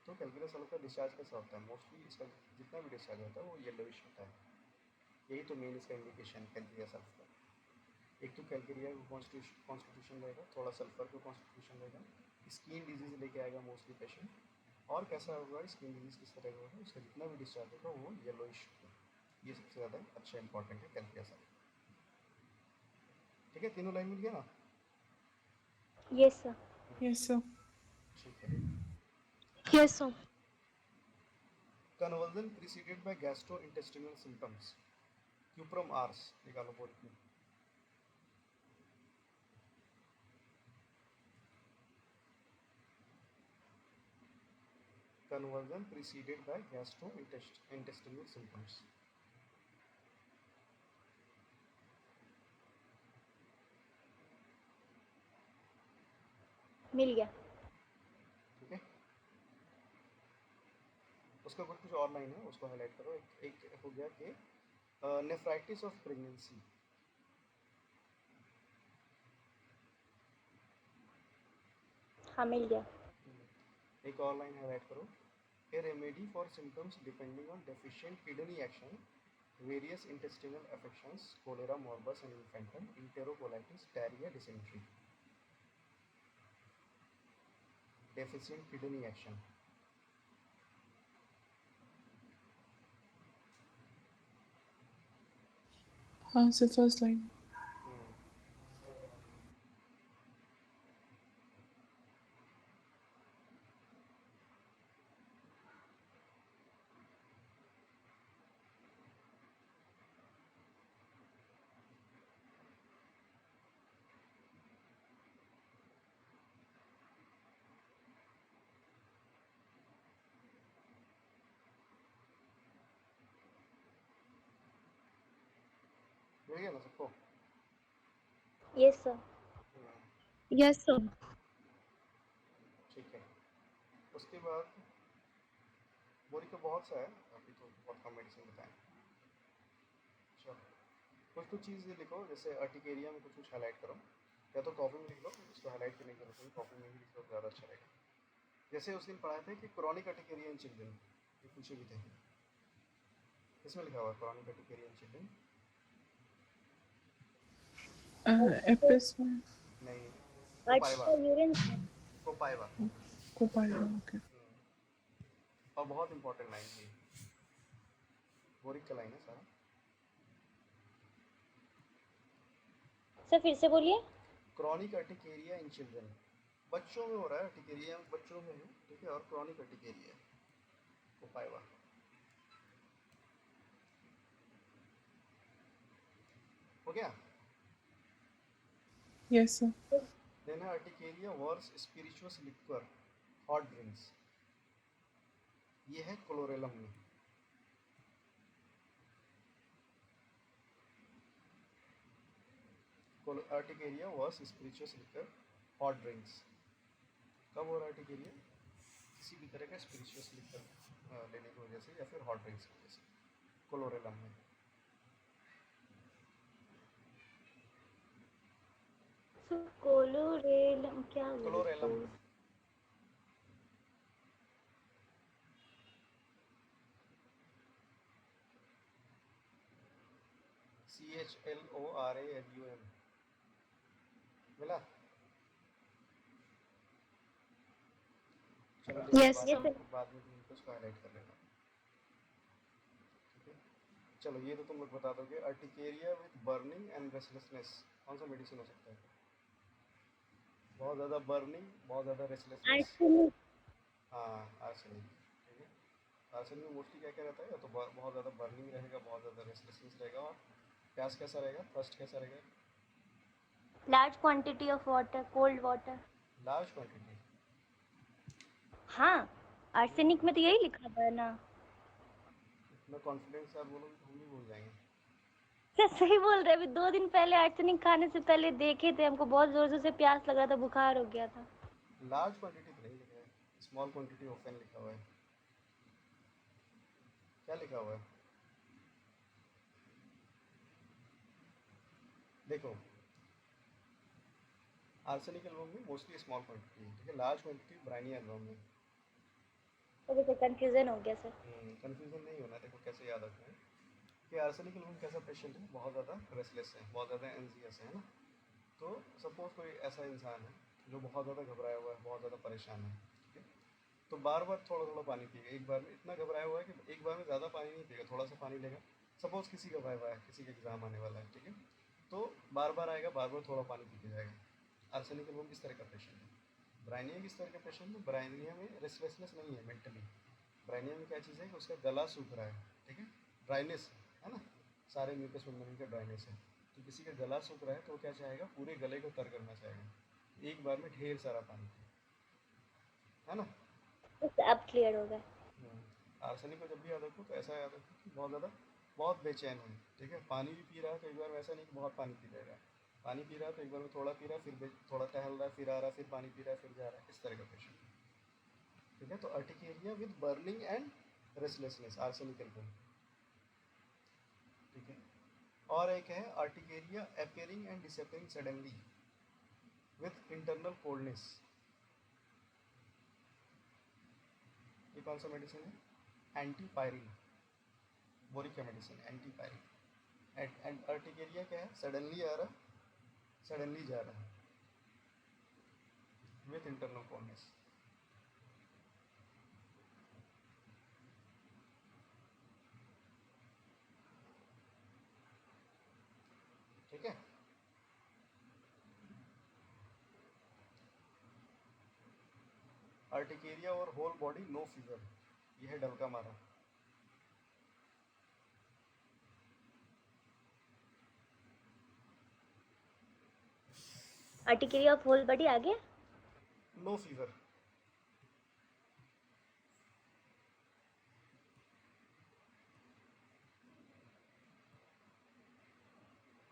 तो कैलकेरिया सल्फ का डिस्चार्ज कैसा होता है? मोस्टली इसका जितना भी डिस्चार्ज होता है वो येलोइश होता है। यही तो मेन इसका इंडिकेशन कैलकेरिया सल्फ का। एक तो कैलकेरिया का कॉन्स्टिट्यूशन रहेगा, थोड़ा सल्फर का कॉन्स्टिट्यूशन रहेगा, स्किन डिजीज लेके आएगा मोस्टली पेशेंट। और कैसा होगा स्किन डिजीज किस तरह का होगा? उसका जितना भी डिस्चार्ज होगा वो येलोइश होगा। ये सबसे ज़्यादा अच्छा इंपॉर्टेंट है कैलकेरिया सल्फ। ठीक है, तीनों लाइन मिल गया ना? Yes sir. Yes sir. ठीक है। Yes sir. Conversion preceded by gastro intestinal symptoms. Cuprum ars निकालो बोर्ड में। Conversion preceded by gastrointestinal symptoms. मिल गया। ठीक है। उसका कुछ और लाइन है, उसको हाईलाइट करो। एक हो गया कि नेफ्राइटिस ऑफ प्रेगनेंसी। हाँ मिल गया। एक और लाइन हाईलाइट करो, a remedy for symptoms depending on deficient kidney action, various intestinal affections, cholera morbus and infantum, enterocolitis, diarrhoea, dysentery. Deficient kidney action. हाँ sir, first line. मिल गया ना सबको? Yes sir. Yes sir. ठीक है। उसके बाद बोरी का बहुत सा है, अभी तो बहुत कम मेडिसिन बताएं। चलो कुछ चीज़ें लिखो, जैसे अर्टिकेरिया में कुछ हाईलाइट करो, या तो कॉपी में लिख लो, इसको हाईलाइट करने की जरूरत नहीं, कॉपी में भी लिख लो ज़्यादा अच्छा रहेगा। जैसे उस दिन पढ़ाए थे कि क्रॉनिक अर्टिकेरिया इन चिल्ड्रन, ये पूछे भी थे। इसमें लिखा हुआ है chronic urticaria in children. Apis में. नहीं, अर्ट कोपाइवा। का यूरिन। कोपाइवा। Copaiba. Okay. और बहुत इंपॉर्टेंट लाइन है, बोरिक का लाइन है सारा। सर फिर से बोलिए। क्रॉनिक अर्टिकेरिया इन चिल्ड्रन, बच्चों में हो रहा है, अर्टिकेरिया बच्चों में है। ठीक है, और क्रॉनिक अर्टिकेरिया कोपाइवा। हो गया? Yes sir. देन है urticaria worse spirituous liquor hot drinks. ये है क्लोरेलम में। Urticaria worse spirituous liquor hot drinks. कब हो रहा है अर्टिकेरिया? किसी भी तरह का स्पिरिचुअस लिकर लेने की वजह से या फिर हॉट ड्रिंक्स की वजह से। कोलोरेलम में कोलोरेलम क्या बोले क्लोरेलम इसको? CHLORALUM मिला? चलो लेकिन Yes. ये सर बाद में तुम कुछ हाईलाइट कर लेना। ठीक है, चलो ये तो तुम लोग बता दोगे। Urticaria with burning and restlessness कौन सा मेडिसिन हो सकता है? बहुत ज़्यादा बर्निंग, बहुत ज़्यादा रेस्टलेसनेस। आर्सेनिक। हाँ, आर्सेनिक। ठीक है, आर्सेनिक में मोस्टली क्या क्या रहता है? या तो बहुत ज़्यादा बर्निंग रहेगा, बहुत ज़्यादा रेस्टलेसनेस रहेगा, और प्यास कैसा रहेगा, थर्स्ट कैसा रहेगा? Large quantity of water, cold water. Large quantity. हाँ, आर्सेनिक में तो यही लिखा हुआ है ना। इतना कॉन्फिडेंस से आप बोलोगे तो हम भी भूल जाएंगे। सर सही बोल रहे, अभी 2 दिन पहले आर्सेनिक खाने से पहले देखे थे, हमको बहुत जोर से प्यास लग रहा था, बुखार हो गया था। लार्ज क्वांटिटी तो नहीं लिखा है, स्मॉल क्वांटिटी ऑफन लिखा हुआ है। क्या लिखा हुआ है? देखो, आर्सेनिक एल्बम में मोस्टली स्मॉल क्वांटिटी है, ठीक है। लार्ज क्वांटिटी ब्रायनी एल्बम में। तो सर कंफ्यूजन हो गया सर। कन्फ्यूजन नहीं होना। देखो कैसे याद रखना है कि आर्सेनिक एल्बम कैसा पेशेंट है? बहुत ज़्यादा रेस्टलेस है, बहुत ज़्यादा एंजियस है ना। तो सपोज कोई ऐसा इंसान है जो बहुत ज़्यादा घबराया हुआ है, बहुत ज़्यादा परेशान है, ठीक है। तो बार बार थोड़ा थोड़ा पानी पिएगा। एक बार में इतना घबराया हुआ है कि एक बार में ज़्यादा पानी नहीं पिएगा, थोड़ा सा पानी लेगा। सपोज किसी का वाइवा है, किसी का एग्ज़ाम आने वाला है, ठीक है, तो बार बार आएगा, बार बार थोड़ा पानी पीते जाएगा। आर्सेनिक एल्बम किस तरह का पेशेंट है? ब्रायनिया किस तरह का पेशेंट है? ब्रायनिया में रेस्टलेसनेस नहीं है मेंटली। ब्रायनिया में क्या चीज़ है कि उसका गला सूख रहा है, ठीक है, ड्राइनेस है ना, सारे म्यूकस मेम्ब्रेन का ड्राइनेस है। तो किसी का गला सूख रहा है तो वो क्या चाहेगा? पूरे गले को तर करना चाहेगा, एक बार में ढेर सारा पानी, है ना। अब क्लियर हो गया। आर्सेनिक को जब भी याद रखो तो ऐसा याद रखो कि बहुत ज़्यादा, बहुत बेचैन है, ठीक है। पानी भी पी रहा है तो एक बार में ऐसा नहीं कि बहुत पानी पी लेगा। पानी पी रहा है तो एक बार में थोड़ा पी रहा है, फिर थोड़ा टहल रहा है, फिर आ रहा है, फिर पानी पी रहा है, फिर जा रहा है, इस तरह का पेशेंट है, ठीक है। तो urticaria with burning and restlessness, arsenic album, ठीक है। और एक है urticaria appearing and disappearing suddenly with internal coldness. ये कौन सा मेडिसिन है? एंटीपायरिन, बोरिक का मेडिसिन, एंटीपायरिन। एंड अर्टिकेरिया क्या है? सडनली आ रहा है, सडनली जा रहा है, विथ इंटरनल कोल्डनेस। ठीक है, अर्टिकेरिया और होल बॉडी नो फीवर, यह है डलका मारा। अर्टिकेरिया ऑफ होल बॉडी आगे। नो फीवर,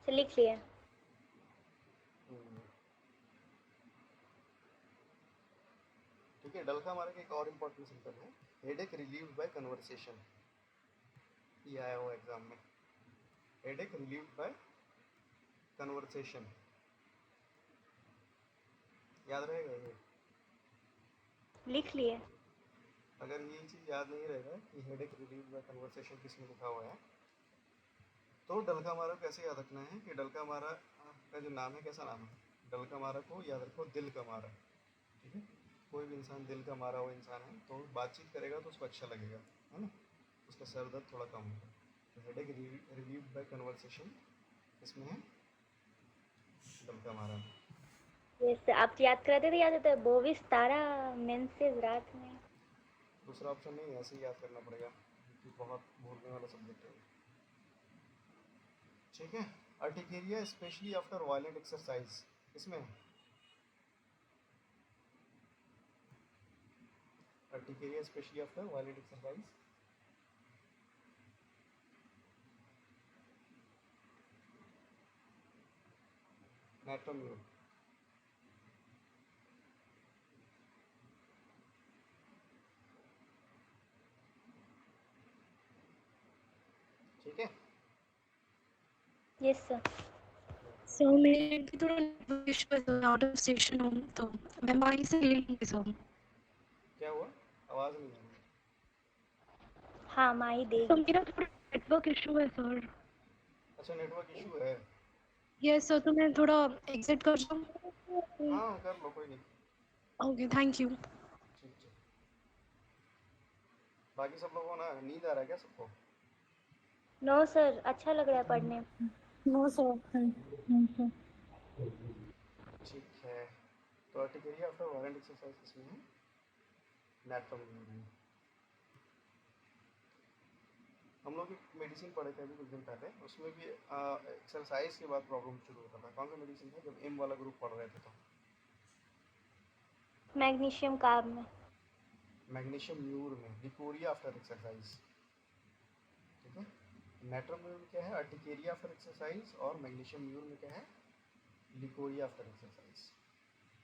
से लिख लिया। ठीक है। डलका मारा का एक और इम्पोर्टेंट सिम्टम है हेडेक रिलीव्ड बाय कन्वर्सेशन। ये आया हुआ एग्जाम में, हेडेक रिलीव्ड बाय कन्वर्सेशन, याद रहेगा ये? लिख लिए। अगर ये चीज़ याद नहीं रहेगा कि हेडेक रिलीव्ड बाय कन्वर्सेशन किस में लिखा हुआ है, तो डलका मारा कैसे याद रखना है कि डलका मारा का जो नाम है, कैसा नाम है? डलका मारा को याद रखो दिल का मारा, ठीक है। कोई भी इंसान दिल का मारा हुआ इंसान है तो बातचीत करेगा तो उसको अच्छा लगेगा, है ना, उसका सर दर्द थोड़ा कम होगा। तो हेडेक रिलीव्ड बाय कन्वर्सेशन इसमें है डलका मारा। जैसे आप याद कराते थे, याद होता है बोविस तारा मेंसेस रात में। दूसरा ऑप्शन नहीं, ऐसे ही याद करना पड़ेगा क्योंकि बहुत भूलने वाला सब्जेक्ट है, ठीक है। Urticaria specially after violent exercise, इसमें urticaria specially after violent exercise, नाइट्रोम्यूर। ठीक है। Yes sir. सो मेरे भी थोड़ा नेटवर्क इशू है, तो आउट ऑफ स्टेशन हूँ, तो मैं वहीं से ले लूँगी सर। क्या हुआ? आवाज़ नहीं आ रही। हाँ माही तो देगी। मेरा थोड़ा नेटवर्क इशू है सर। अच्छा, नेटवर्क इशू है। यस सर, तो मैं थोड़ा एग्जिट कर जाऊँ? हाँ कर लो, कोई नहीं। Okay, thank you. ठीक ठीक। बाकी सब लोगों को ना नींद आ रहा है क्या सबको? नो सर, अच्छा लग रहा है पढ़ने में। No, sir. No, sir. ठीक है। तो अर्टिकेरिया आफ्टर वायलेंट एक्सरसाइज किसमें है? नाइट्रोम्यूर में। हम लोग एक मेडिसिन पढ़े थे अभी कुछ दिन पहले, उसमें भी एक्सरसाइज के बाद प्रॉब्लम शुरू होता था। कौन सा मेडिसिन था जब एम वाला ग्रुप पढ़ रहे थे तो? मैग्नीशियम कार्ब में। मैग्नीशियम म्यूर में, लिकोरिया आफ्टर एक्सरसाइज। ठीक है। नाइट्रोम्यूर में क्या है? अर्टिकेरिया आफ्टर एक्सरसाइज, और मैग्नीशियम म्यूर में क्या है? Leucorrhoea after exercise.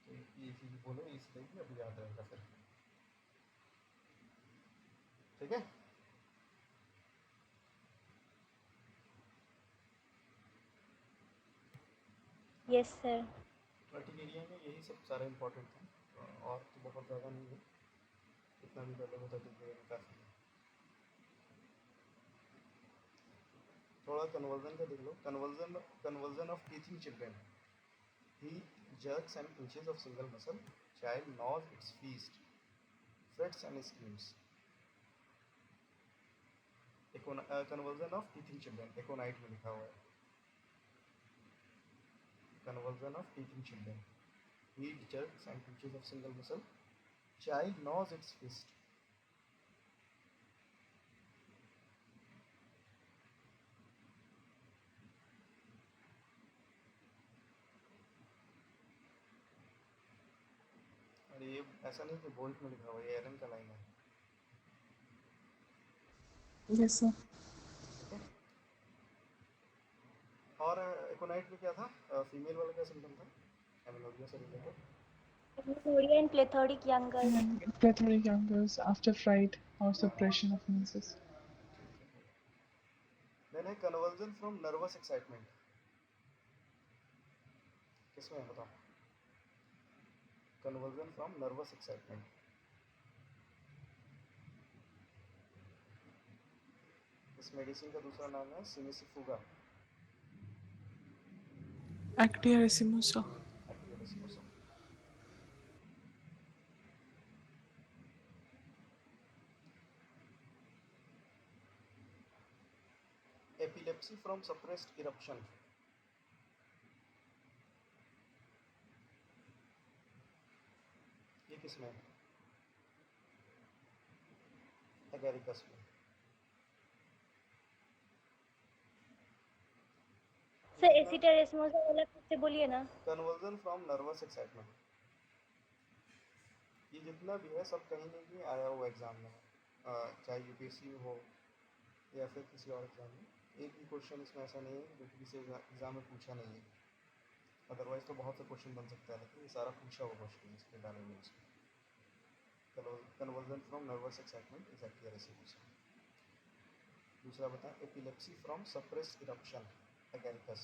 तो ये चीज़ बोलो, इसलिए अब याद रहेगा फिर। ठीक है। Yes sir. अर्टिकेरिया में यही सब सारे इंपॉर्टेंट हैं, और तो बहुत ज़्यादा नहीं है, कितना भी कर लो तो अर्टिकेरिया में काफ़ी है। थोड़ा कन्वर्जन का देख लो। Conversion of teaching children. He jerks and pinches of single muscle. Child gnaws its feast, frets and screams. Convulsion of teaching children aconite में लिखा हुआ है। Convulsion of teaching children. He jerks and pinches of single muscle. Child gnaws its fist. अरे ये ऐसा नहीं कि bolt में लिखा हुआ है, ये एलन का लाइन है। Yes, sir. ठीक है। और एकोनाइट में क्या था? फीमेल वाला क्या सिम्टम था? एमेनोरिया से related. Amenorrhoea in plethoric young girls. And plethoric young girls after fright or suppression of menses. Then है कन्वर्जन फ्रॉम नर्वस एक्साइटमेंट। किसमें है बताओ? Conversion from nervous excitement. इस मेडिसिन का दूसरा नाम है cimicifuga. Actia racemosa. Actaea racemosa. Epilepsy from suppressed eruption. ये किसमें है? एगेरिकस में। सर एसिटारेस्मोसा वाला फिर से बोलिए ना। Conversion from nervous excitement. ये जितना भी है सब कहीं ना कहीं आया हुआ एग्जाम में, चाहे यूपीएससी में हो या फिर किसी और एग्जाम में। एक भी क्वेश्चन इसमें ऐसा नहीं है जो किसी एग्जाम में पूछा नहीं है। अदरवाइज तो बहुत से क्वेश्चन बन सकता है, लेकिन ये सारा पूछा हुआ क्वेश्चन इसके डाले हुए इसमें। Conversion from nervous excitement is actaea racemosa. दूसरा बताएं, epilepsy from suppressed eruption, agaricus.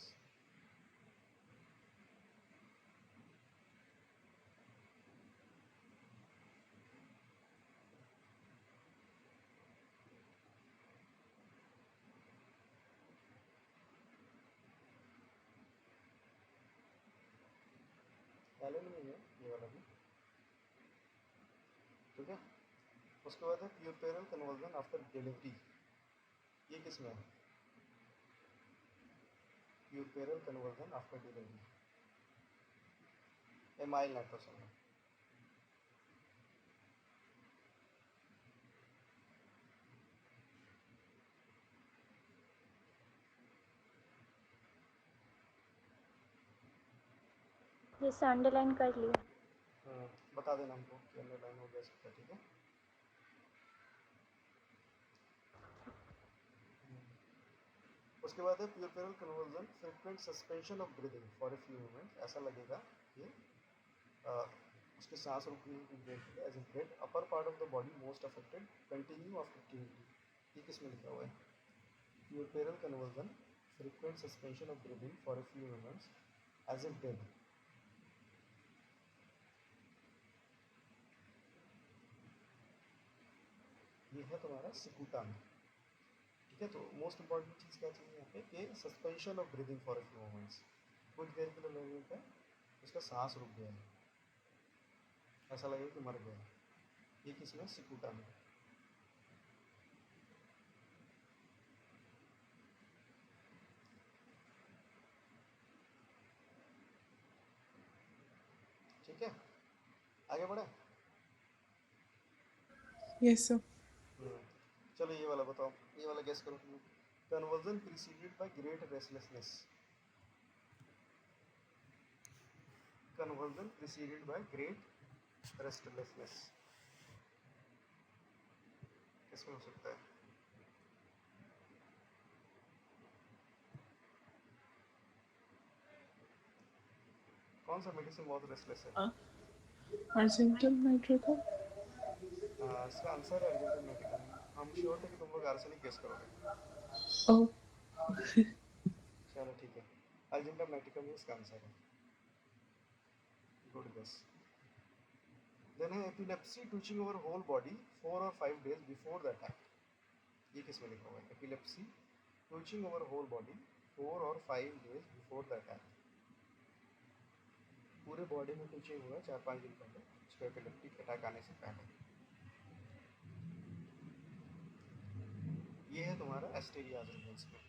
Allen में है ये वाला भी। ठीक है। उसके बाद है प्यूरपेरल कन्वर्जन आफ्टर डिलीवरी। ये किसमें है? Puerperal conversion after delivery, amyl नाइट्रोसोन में। जैसे अंडरलाइन कर लिया। बता देना हमको कि अंडरलाइन हो गया सकता है। ठीक है। उसके बाद है puerperal convulsion, frequent suspension of breathing for a few moments. ऐसा लगेगा कि उसके सांस रुकने की ब्रेक है as bread upper part of the body most affected continue after TV. ये किस में लिखा हुआ है? Puerperal convulsion, frequent suspension of breathing for a few moments as if dead. ये है तुम्हारा सिकुटा में। ठीक है, तो मोस्ट इंपॉर्टेंट चीज़ क्या चाहिए यहाँ पे कि suspension of breathing for a few moments. कुछ देर के लिए लगेगा उसका सांस रुक गया है, ऐसा लगेगा कि मर गया। ये किसमें? सिकुटा में। ठीक है, आगे बढ़े। Yes, sir. चलो ये वाला बताओ, ये वाला गेस करो तुम। Conversion preceded by great restlessness. Conversion preceded by great restlessness किसमें हो सकता है? कौन सा मेडिसिन बहुत रेस्टलेस है? Argentum nitricum. इसका आंसर है अर्जेंटम मेडिकम। हम श्योर थे कि तुम लोग आर्सेनिक गेस करोगे। Oh, चलो ठीक है, अर्जेंटम मेडिकम ही इसका आंसर है। Good guess. देन है epilepsy twitching over whole body 4 और 5 डेज बिफोर द अटैक। ये किस में लिखा हुआ है? Epilepsy twitching over whole body 4 और 5 डेज बिफोर द अटैक। पूरे बॉडी में ट्विचिंग हुआ 4-5 दिन पहले उसको एपिलेप्टिक अटैक आने से पहले। ये है तुम्हारा एस्टेरिया रिवर्स में।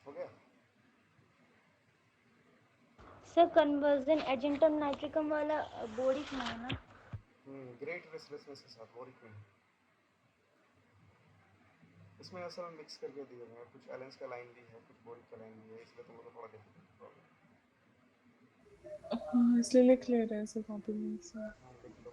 हो गया? सर कन्वर्जन एजेंटम नाइट्रिकम वाला बोरिक में है ना? ग्रेट रेस्टलेसनेस के साथ बोरिक में। इसमें असल में मिक्स करके दिए हुए हैं, कुछ एलेंस का लाइन भी है, कुछ बोरिक का लाइन भी है, इसलिए तुम लोग को थोड़ा डिफिकल्ट प्रॉब्लम। हाँ इसलिए लिख ले रहे हैं ऐसे कॉपी में से। हाँ लिख लो।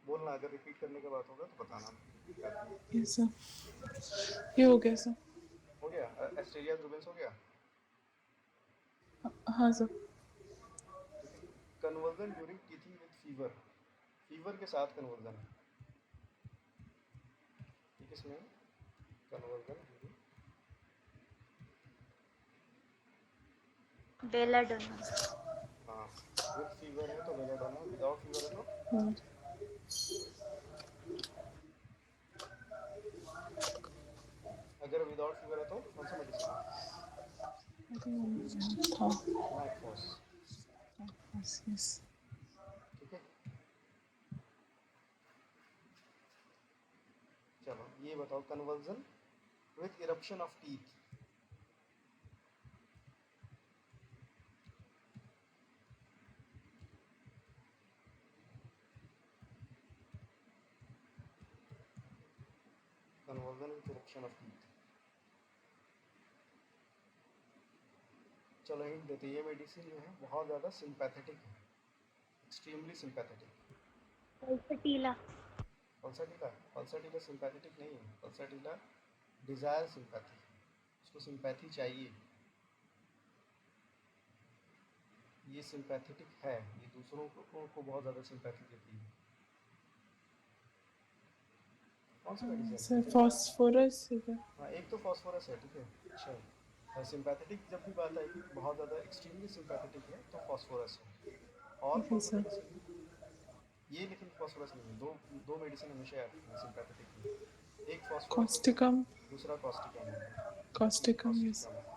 बोलना, अगर रिपीट करने की बात होगा तो बताना, दिक्कत नहीं। Yes, sir. ये हो गया सर। हो गया? एस्टेरिया रूबेंस हो गया। हाँ सर। ठीक है, conversion during teaching with fever. Fever के साथ कन्वर्जन है, ठीक है। इसमें कन्वर्जन ड्यूरिंग, बेलाडोना। हाँ विद फीवर है तो बेलाडोना, विदाउट फीवर है तो हाँ अगर विदाउट फीवर है तो कौन सा मेडिसिन है? था। मैकफोस। Yes, yes. ठीक है, चलो ये बताओ, convulsion with eruption of teeth. Convulsion with eruption of teeth. चलो हिंट देते, ये मेडिसिन जो है बहुत ज़्यादा सिंपैथेटिक है, extremely sympathetic. Pulsatilla. Pulsatilla? Pulsatilla sympathetic नहीं है, पल्साटिला डिज़ायर सिंपैथी, उसको सिंपैथी चाहिए। ये सिंपैथेटिक है, ये दूसरों को बहुत ज़्यादा सिंपैथी देती है। कौन सा मेडिसिन सर है? फॉस्फोरस है क्या? हाँ एक तो फॉस्फोरस है, ठीक है। अच्छा, सिंपैथेटिक जब भी बात आएगी बहुत ज़्यादा एक्सट्रीमली सिंपैथेटिक है तो फॉस्फोरस है। और ठीक है कौन सा सर। मेडिसिन है ये? लेकिन फॉस्फोरस नहीं है। दो दो मेडिसिन हमेशा आती हैं सिंपैथेटिक में, एक फॉस्फोरस हो गया, कॉस्टिकम। दूसरा कॉस्टिकम हो गया। Causticum yes. Causticum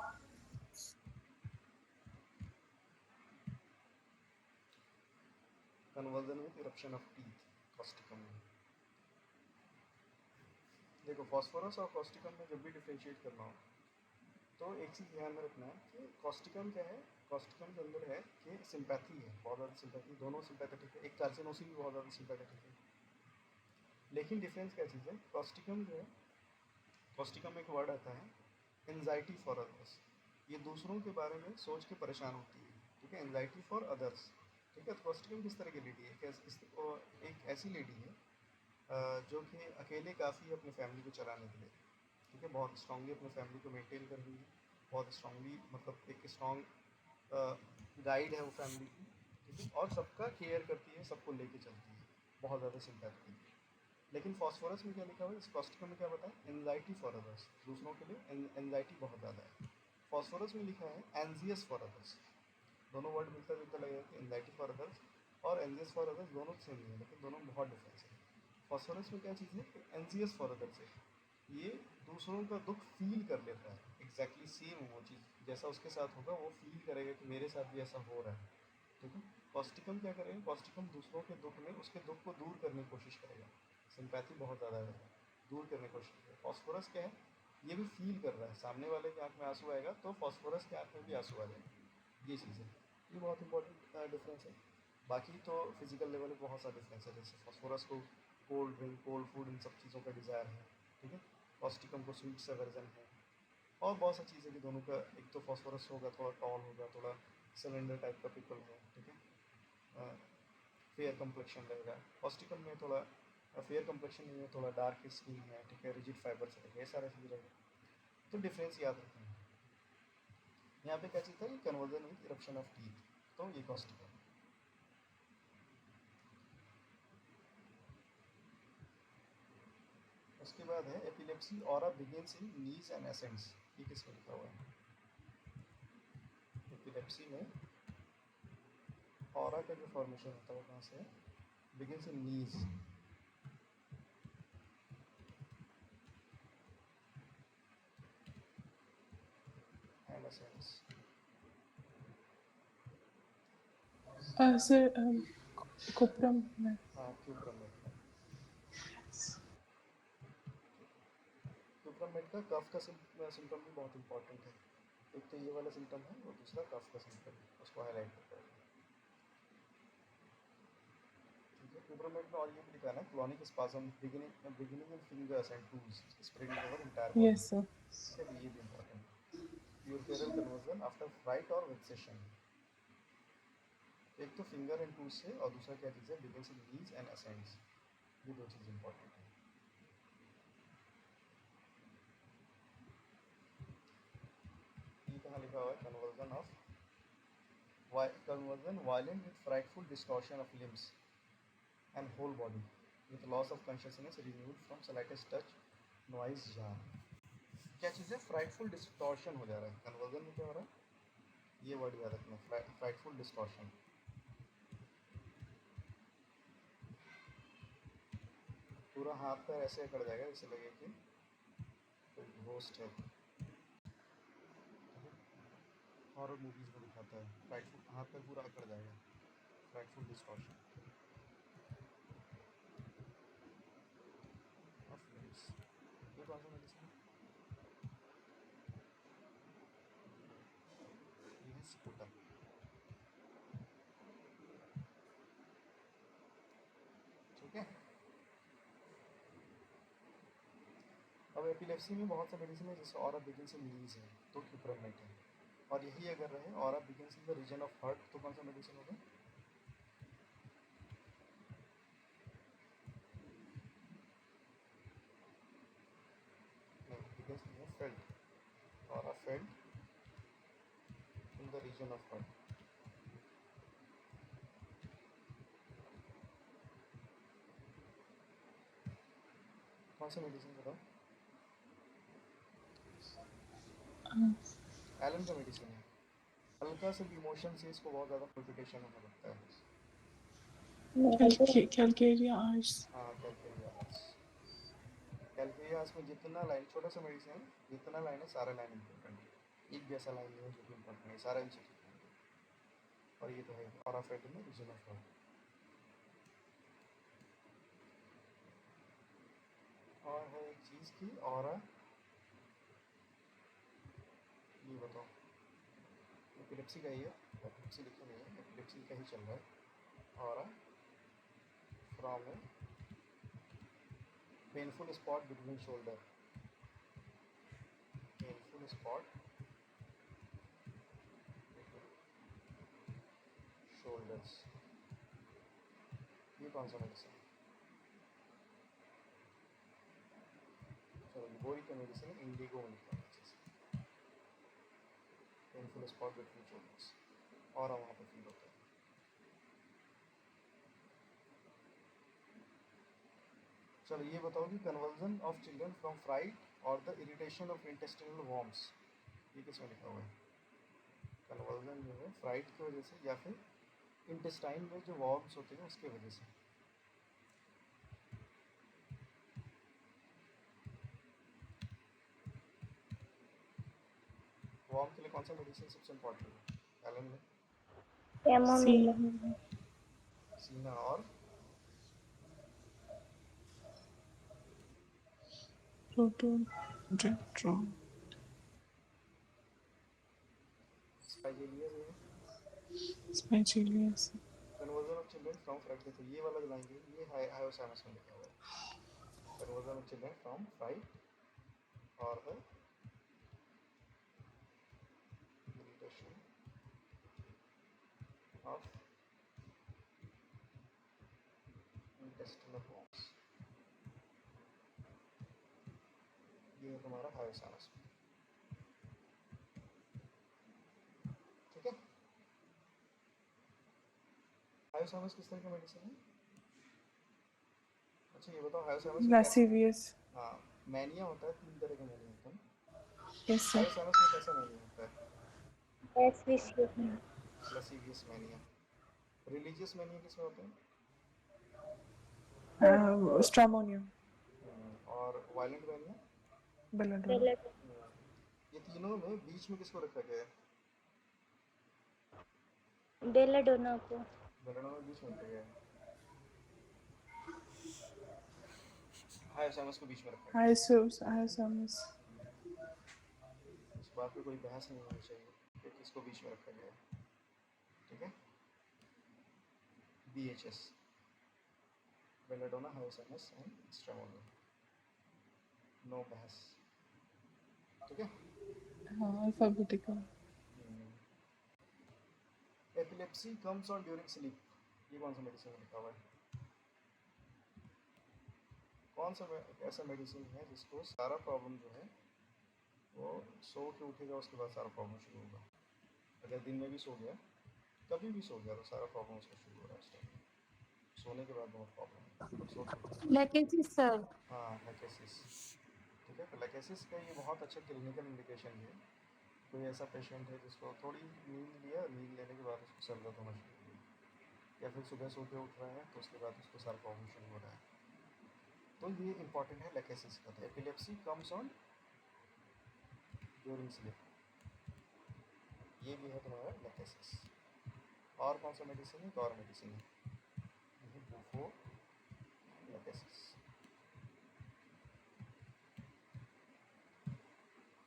conversion with eruption of teeth, Causticum में। देखो फॉस्फोरस और कॉस्टिकम में जब भी डिफ्रेंशिएट करना हो तो एक चीज़ ध्यान में रखना है कि कॉस्टिकम क्या है, कॉस्टिकम के अंदर है कि सिंपैथी है, बहुत ज़्यादा सिंपैथी, दोनों सिंपैथेटिक है। एक कार्सिनोसिन भी बहुत ज़्यादा सिंपैथेटिक है, लेकिन डिफरेंस क्या चीज़ है, कॉस्टिकम जो है, कॉस्टिकम एक वर्ड आता है एंजाइटी फॉर अदर्स, ये दूसरों के बारे में सोच के परेशान होती है, ठीक है, एंजाइटी फॉर अदर्स, ठीक है। तो कॉस्टिकम किस तरह की लेडी है, एक ऐसी लेडी है जो कि अकेले काफ़ी अपनी फैमिली को चलाने के लिए, ठीक है, बहुत स्ट्रांगली अपनी फैमिली को मेंटेन कर रही है, बहुत स्ट्रांगली, मतलब एक स्ट्रॉन्ग गाइड है वो फैमिली की, ठीक है, और सबका केयर करती है, सबको लेके चलती है, बहुत ज़्यादा सिंपैथी। लेकिन फॉस्फोरस में क्या लिखा हुआ है, इस कॉस्टिकम में क्या बताएं, एंजाइटी फॉर अदर्स, दूसरों के लिए एंजाइटी बहुत ज़्यादा है। फॉस्फोरस में लिखा है एंजियस फॉर अदर्स, दोनों वर्ड मिलता जुलता लगेगा कि एंजाइटी फॉर अदर्स और एंजियस फॉर अदर्स दोनों सेम है, लेकिन दोनों में बहुत डिफरेंस है। फॉस्फोरस में क्या चीज़ है कि एंजियस फॉर अदर्स है, ये दूसरों का दुख फील कर लेता है, एग्जैक्टली सेम वो चीज़ जैसा उसके साथ होगा वो फील करेगा कि मेरे साथ भी ऐसा हो रहा है, ठीक है। कॉस्टिकम क्या करेगा, कॉस्टिकम दूसरों के दुख में उसके दुख को दूर करने की कोशिश करेगा, सिंपैथी बहुत ज़्यादा है, दूर करने की कोशिश करेगा। फॉस्फोरस क्या है, ये भी फील कर रहा है, सामने वाले की आंख में आंसू आएगा तो फॉस्फोरस की आंख में भी आंसू आ जाएगा, ये चीज़ है, ये बहुत इंपॉर्टेंट डिफरेंस है। बाकी तो फिजिकल लेवल पे बहुत सारा डिफरेंस है, जैसे फॉस्फोरस को कोल्ड ड्रिंक, कोल्ड फूड, इन सब चीज़ों का डिज़ायर है, ठीक है, कॉस्टिकम को स्वीट से वर्जन है, और बहुत सी चीज़ें कि दोनों का, एक तो फॉस्फोरस होगा थोड़ा टॉल होगा, थोड़ा सिलेंडर टाइप का पीपल है, ठीक है, फेयर कम्प्लेक्शन रहेगा, कॉस्टिकम में थोड़ा फेयर कम्प्लेक्शन नहीं है, थोड़ा डार्क स्किन है, ठीक है, रिजिड फाइबर से रहेगा, ये सारा चीज़ रहेगा, तो डिफरेंस याद रखना है। यहाँ पे क्या चीज़ था, ये convulsion with eruption of teeth, तो ये कॉस्टिकम। उसके बाद है epilepsy aura begins in knees and ascends, ये किसमें लिखा हुआ है, एपिलेप्सी में ऑरा का जो फॉर्मेशन होता है वो कहाँ से है, begins in knees and ascends. Sir, Kupram. हाँ, क्यूप्रमेट, क्यूप्रमेट का कफ का सिम्टम भी बहुत इंपॉर्टेंट है, एक तो ये वाला सिम्टम है और दूसरा कफ का सिम्टम है, उसको हाईलाइट करता है, ठीक है। क्यूप्रमेट में और ये भी लिखा है ना, clonic spasm beginning in fingers and twos spreading over entire body, Yes, sir. ठीक है, ये भी इंपॉर्टेंट है। प्यूरपेरल कन्वर्जन आफ्टर फ्राइट और वेक्सेशन, एक तो फिंगर एंड टूज से और दूसरा क्या चीज़ है, begins in knees and ascends, ये दो चीज़ इंपॉर्टेंट है। ये कहाँ लिखा हुआ है, convulsion violent with frightful distortion of limbs and whole body with loss of consciousness removed from slightest touch noise jar, क्या चीज़ है, फ्राइटफुल डिस्टॉर्शन हो जा रहा है, कन्वर्जन में क्या हो रहा है, ये वर्ड याद रखना, फ्राइटफुल डिस्टॉर्शन, पूरा हाथ पैर ऐसे अकड़ जाएगा जैसे लगे कि कोई घोस्ट है, हॉरर मूवीज़ में दिखाता है, फ्राइटफुल हाथ पैर पूरा अकड़ जाएगा, फ्राइटफुल डिस्टॉर्शन ऑफ लिम्स, ये कौन सा मेडिसिन है, ये है स्पूटा, ठीक है। अब एपिलेप्सी में बहुत सा मेडिसिन है, जैसे ऑरा बिगिंस इन नीज है तो क्यूप्रमेट है, और यही अगर रहे aura begins in the region of heart तो कौन सा मेडिसिन होगा, नहीं, begins in the felt, aura felt in the region of heart, कौन सा मेडिसिन बताओ, एलन का मेडिसिन है, हल्का से इमोशन से इसको बहुत ज़्यादा प्रिपिटेशन होने लगता है, Calcaria eyes. हाँ, कैलकेरियास, कैलकेरियास में जितना लाइन, छोटा सा मेडिसिन है, जितना लाइन है सारा लाइन इंपॉर्टेंट है, एक भी ऐसा लाइन नहीं है जो कि इंपॉर्टेंट नहीं, सारा इनसे, और ये तो है aura felt in the region of heart. और है एक चीज़ की ऑरा, ये बताओ, एपिलेप्सी का ही है, एपिलेप्सी लिखी नहीं है, एपिलेप्सी का ही चल रहा है, aura from A painful spot between shoulder, painful spot shoulders, ये कौन सा मेडिसिन? चलो बोरी का मेडिसिन इंडिगो में लिखा है अच्छे से, पेनफुल स्पॉट बिटवीन शोल्डर्स, और वहाँ पर फील होता है। चलो ये बताओ कि convulsion of children from fright और the irritation of intestinal worms, ये किसमें लिखा हुआ है? कन्वर्जन जो है फ्राइट की वजह से या फिर इंटेस्टाइन में जो वॉर्म्स होते हैं उसके वजह से। वॉर्म के लिए कौन सा मेडिसिन सबसे इम्पोर्टेंट है एलन में? कैमोमिल, सीना और Rhododendron. स्पाइगेलिया जो है। Spigelius. Conversion of children from fright, देखो ये वाला जो लाएंगे ये हायोसाइनस में लिखा हुआ है, convulsion of children from fright और the irritation of intestinal worms, ये है तुम्हारा हायोसाइनस में। ठीक है, हायोसाइनस किस तरह का मेडिसिन है? अच्छा ये बताओ हायोसाइनस में कैसे? Lascivious. हाँ, मैनिया होता है, 3 तरह का मैनिया होता है। Yes, sir. हायोसाइनस में कैसा मैनिया होता है? एस्विशियस, लसीवियस मैनिया। रिलीजियस मैनिया किसमें होता है? Stramonium. और वायलेंट मैनिया? Belladonna. ये तीनों में बीच में किसको रखा गया है? बेलाडोना को। बेलाडोना में बीच में रखा गया है, हायोसाइनस को बीच में रखा गया Hyosamus. है। इस बात पे कोई बहस नहीं होनी चाहिए कि किसको बीच में रखा गया है। ठीक है, BHS, belladonna, hyoscyamus and stramonium, no बहस। ठीक है, Alphabetical. Epilepsy comes on during sleep, ये कौन सा मेडिसिन लिखा हुआ है? कौन सा ऐसा मेडिसिन है जिसको सारा प्रॉब्लम जो है वो सो के उठेगा उसके बाद सारा प्रॉब्लम शुरू होगा? अगर दिन में भी सो गया, कभी भी सो गया तो सारा प्रॉब्लम उसका शुरू हो रहा है उस टाइम, सोने के बाद बहुत प्रॉब्लम है, तो सो के उठेगा। Lachesis sir. हाँ, लेकेसिस। ठीक है, तो लेकेसिस का ये बहुत अच्छा क्लिनिकल इंडिकेशन है। कोई ऐसा पेशेंट है जिसको थोड़ी नींद लिया, नींद लेने के बाद उसको सर दर्द होना शुरू हो गया, या फिर सुबह सो के उठ रहा है तो उसके बाद उसको सारा प्रॉब्लम शुरू हो रहा है, तो ये इंपॉर्टेंट है लेकेसिस का। तो epilepsy comes on during sleep, ये भी है तुम्हारा लेकेसिस। और कौन सा मेडिसिन है? और मेडिसिन है ये बुफो लेकेसिस।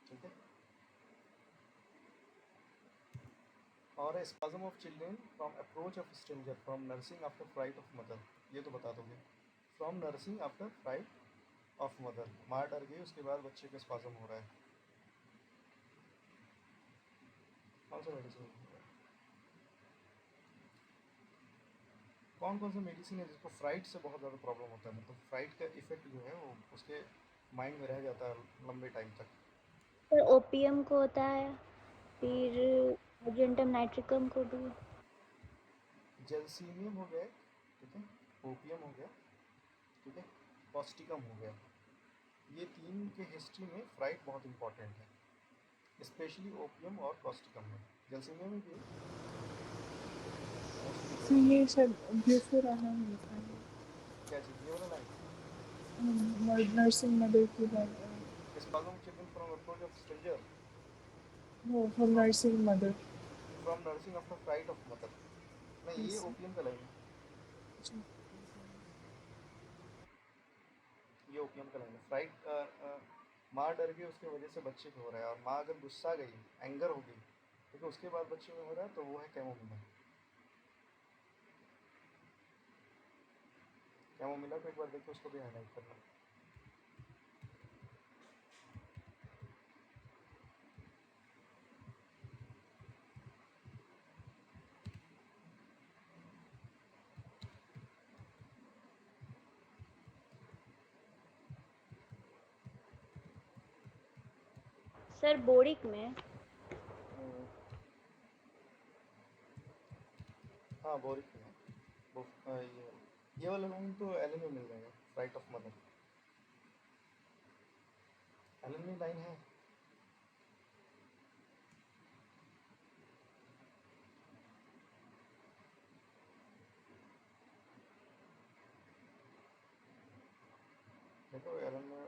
ठीक है, और spasm of children from approach of stranger from nursing after fright of mother, ये तो बता दोगे। From nursing after fright of mother, माँ डर गई उसके बाद बच्चे का स्पाज्म हो रहा है, कौन सा मेडिसिन है? कौन कौन सा मेडिसिन है जिसको फ्राइट से बहुत ज़्यादा प्रॉब्लम होता है, मतलब फ्राइट का इफेक्ट जो है वो उसके माइंड में रह जाता है लंबे टाइम तक? फिर ओपियम को होता है, फिर अर्जेंटम नाइट्रिकम को भी। जेलसीनियम हो गया, ठीक है, ओपियम हो गया, ठीक है, कॉस्टिकम हो गया, ये तीन के हिस्ट्री में फ्राइट बहुत इंपॉर्टेंट है, स्पेशली ओपियम और कॉस्टिकम में। जेलसीनियम में भी So ये सब before आना होता है. क्या चीज़, ये वाला लाइन, Nursing mother की बात. Spasm children from approach of stranger No, from nursing mother. From nursing after fright of mother, नहीं ये Yes. ओपियम का लाइन है, ये ओपियम का लाइन है। फ्राइट माँ डर गई उसके वजह से बच्चे को हो रहा है, और माँ अगर गुस्सा गई, एंगर हो गई, ठीक है, उसके बाद बच्चे में हो रहा है, तो वो है कैमोमिला। कैमोमिला को एक बार देखो, उसको भी हाईलाइट करना। सर बोरिक में। हम्म, हाँ बोरिक में। ये वाला रूम तो एलन में मिल जाएगा, राइट ऑफ मदर। एलन में लाइन है। देखो एलन में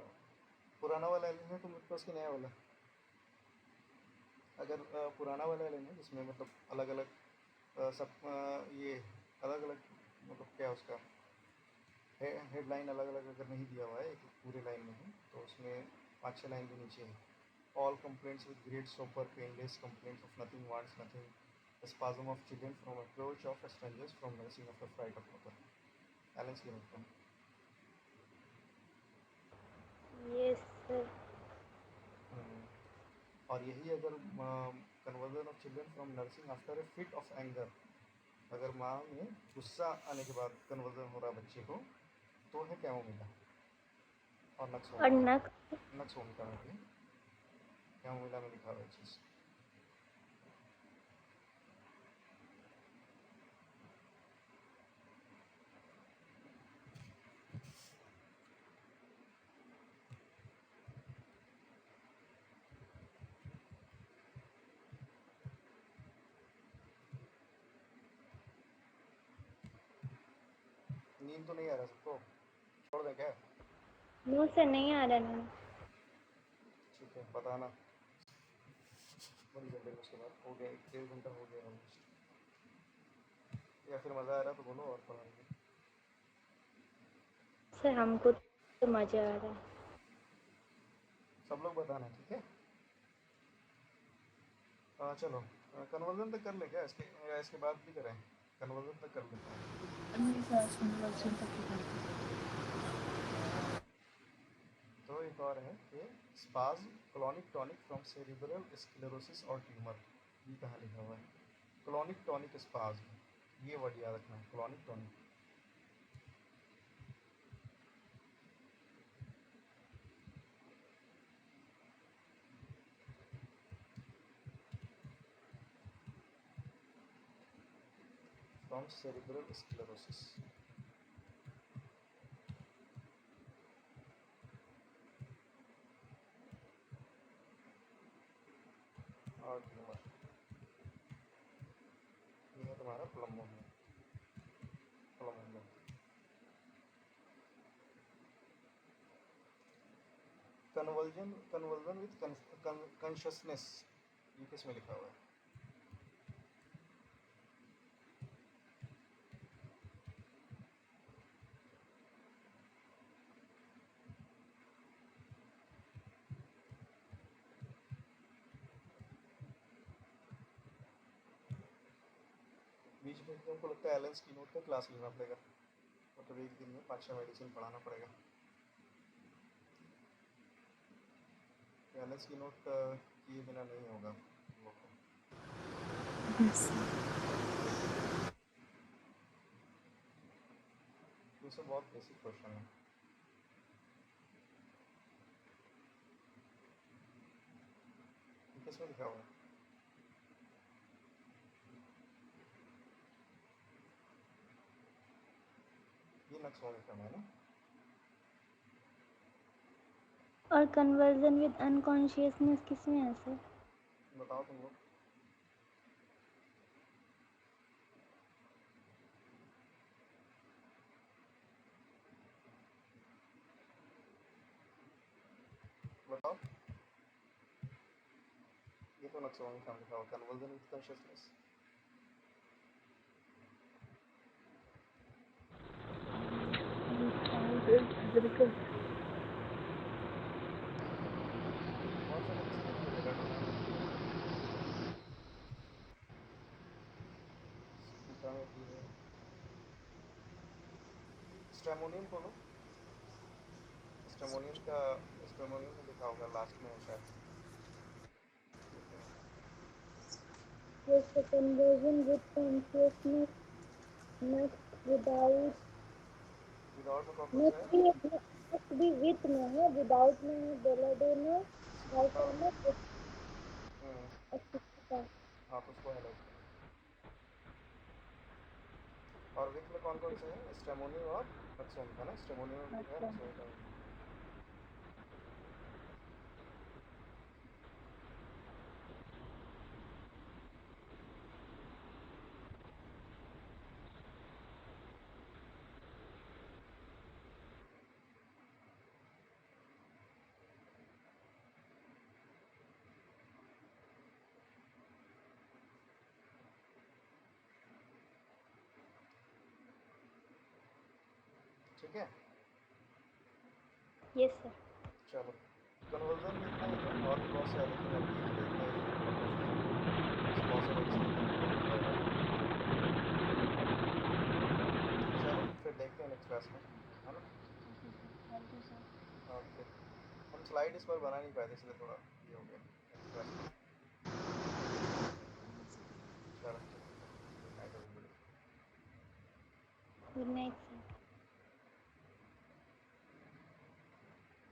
पुराना वाला एलन है तो मेरे पास कि नया वाला। अगर पुराना वाला एलन है जिसमें मतलब अलग अलग सब ये अलग अलग मतलब क्या उसका हेडलाइन अलग अलग अगर नहीं दिया हुआ है एक पूरे लाइन में है तो उसमें 5-6 लाइन के नीचे है, all complaints with great sopor painless complaints of nothing wants nothing spasm of children from approach of strangers from nursing of the fright of mother. Allen स्लीमटन। Yes sir. और यही अगर convulsion of children from nursing after a fit of anger, अगर माँ में गुस्सा आने के बाद कन्वर्जन हो रहा है बच्चे को तो है क्या मिला। और नक्स और नक नक्स भूमिका में भी क्या मिला में लिखा हुआ है चीज़। नींद तो नहीं आ रहा सबको, छोड़ दें क्या? मुंह से नहीं आ रहा नहीं। ठीक है बताना बड़ी जल्दी। उसके बाद हो गया 1-1.5 घंटा हो गया ऑलमोस्ट, या फिर मज़ा आ रहा तो बोलो और पढ़ाएंगे। सर हमको तो मजा आ रहा है। सब लोग बताना ठीक है। चलो कन्वर्जन तक कर ले क्या इसके, या इसके बाद भी करें? कन्वर्जन तक कर लेते हैं। नहीं सर, आज कन्वर्जन तक ही करते हैं। तो एक और है कि spas clonic tonic from cerebral sclerosis और ट्यूमर। ये कहाँ लिखा हुआ है? क्लॉनिक टॉनिक स्पाज, ये वर्ड याद रखना है, clonic tonic. From cerebral sclerosis. और ट्यूमर, ये है तुम्हारा प्लम्बोमिया। प्लम्बोमिया कन्वर्जन, कन्वर्जन विथ कॉन्शियसनेस, ये किस में लिखा हुआ है? बीच में हमको लगता है एलेंस की नोट का क्लास लेना पड़ेगा, मतलब एक दिन में 5-6 मेडिसिन पढ़ाना पड़ेगा। एलेंस की नोट किए बिना नहीं होगा हम लोग को। Yes, sir. ये सब बहुत बेसिक क्वेश्चन है। ये किस में लिखा हुआ है? ये नक्सोमी क्रम है ना? और कन्वर्जन विद अनकॉन्शियसनेस किसमें है सर? बताओ तुम लोग। बताओ। ये तो नक्सोमी क्रम लिखा हुआ, कन्वर्जन विद कॉन्शियसनेस। Difficult. कौन सा मेडिसिन है बेलाटोनिन? बुटामेटी है। स्ट्रेमोनियम बोलो। स्ट्रेमोनियम का, स्ट्रेमोनियम में लिखा होगा लास्ट में शायद। Yes, the conversion with consciousness must without without में कौन सा must है? be must be with में है, without में है belladonna, बताओ। alternate आप उसको हाईलाइट करें। और विक में कौन कौन से हैं? स्टेमोनियम और नक्सोन है ना, स्टेमोनियम में है, नक्सोन का है। ठीक है, यस सर। चलो कन्वर्जन भी इतना ही है, और भी बहुत सारे हैं, अभी के लिए इतना ही है। बहुत सारे चलो फिर देखते हैं नेक्स्ट क्लास में, है ना। Thank you sir. ओके, हम स्लाइड इस बार बना नहीं पाए थे इसलिए थोड़ा ये हो गया नेक्स्ट क्लास में। चलो, good night everybody. Good night sir.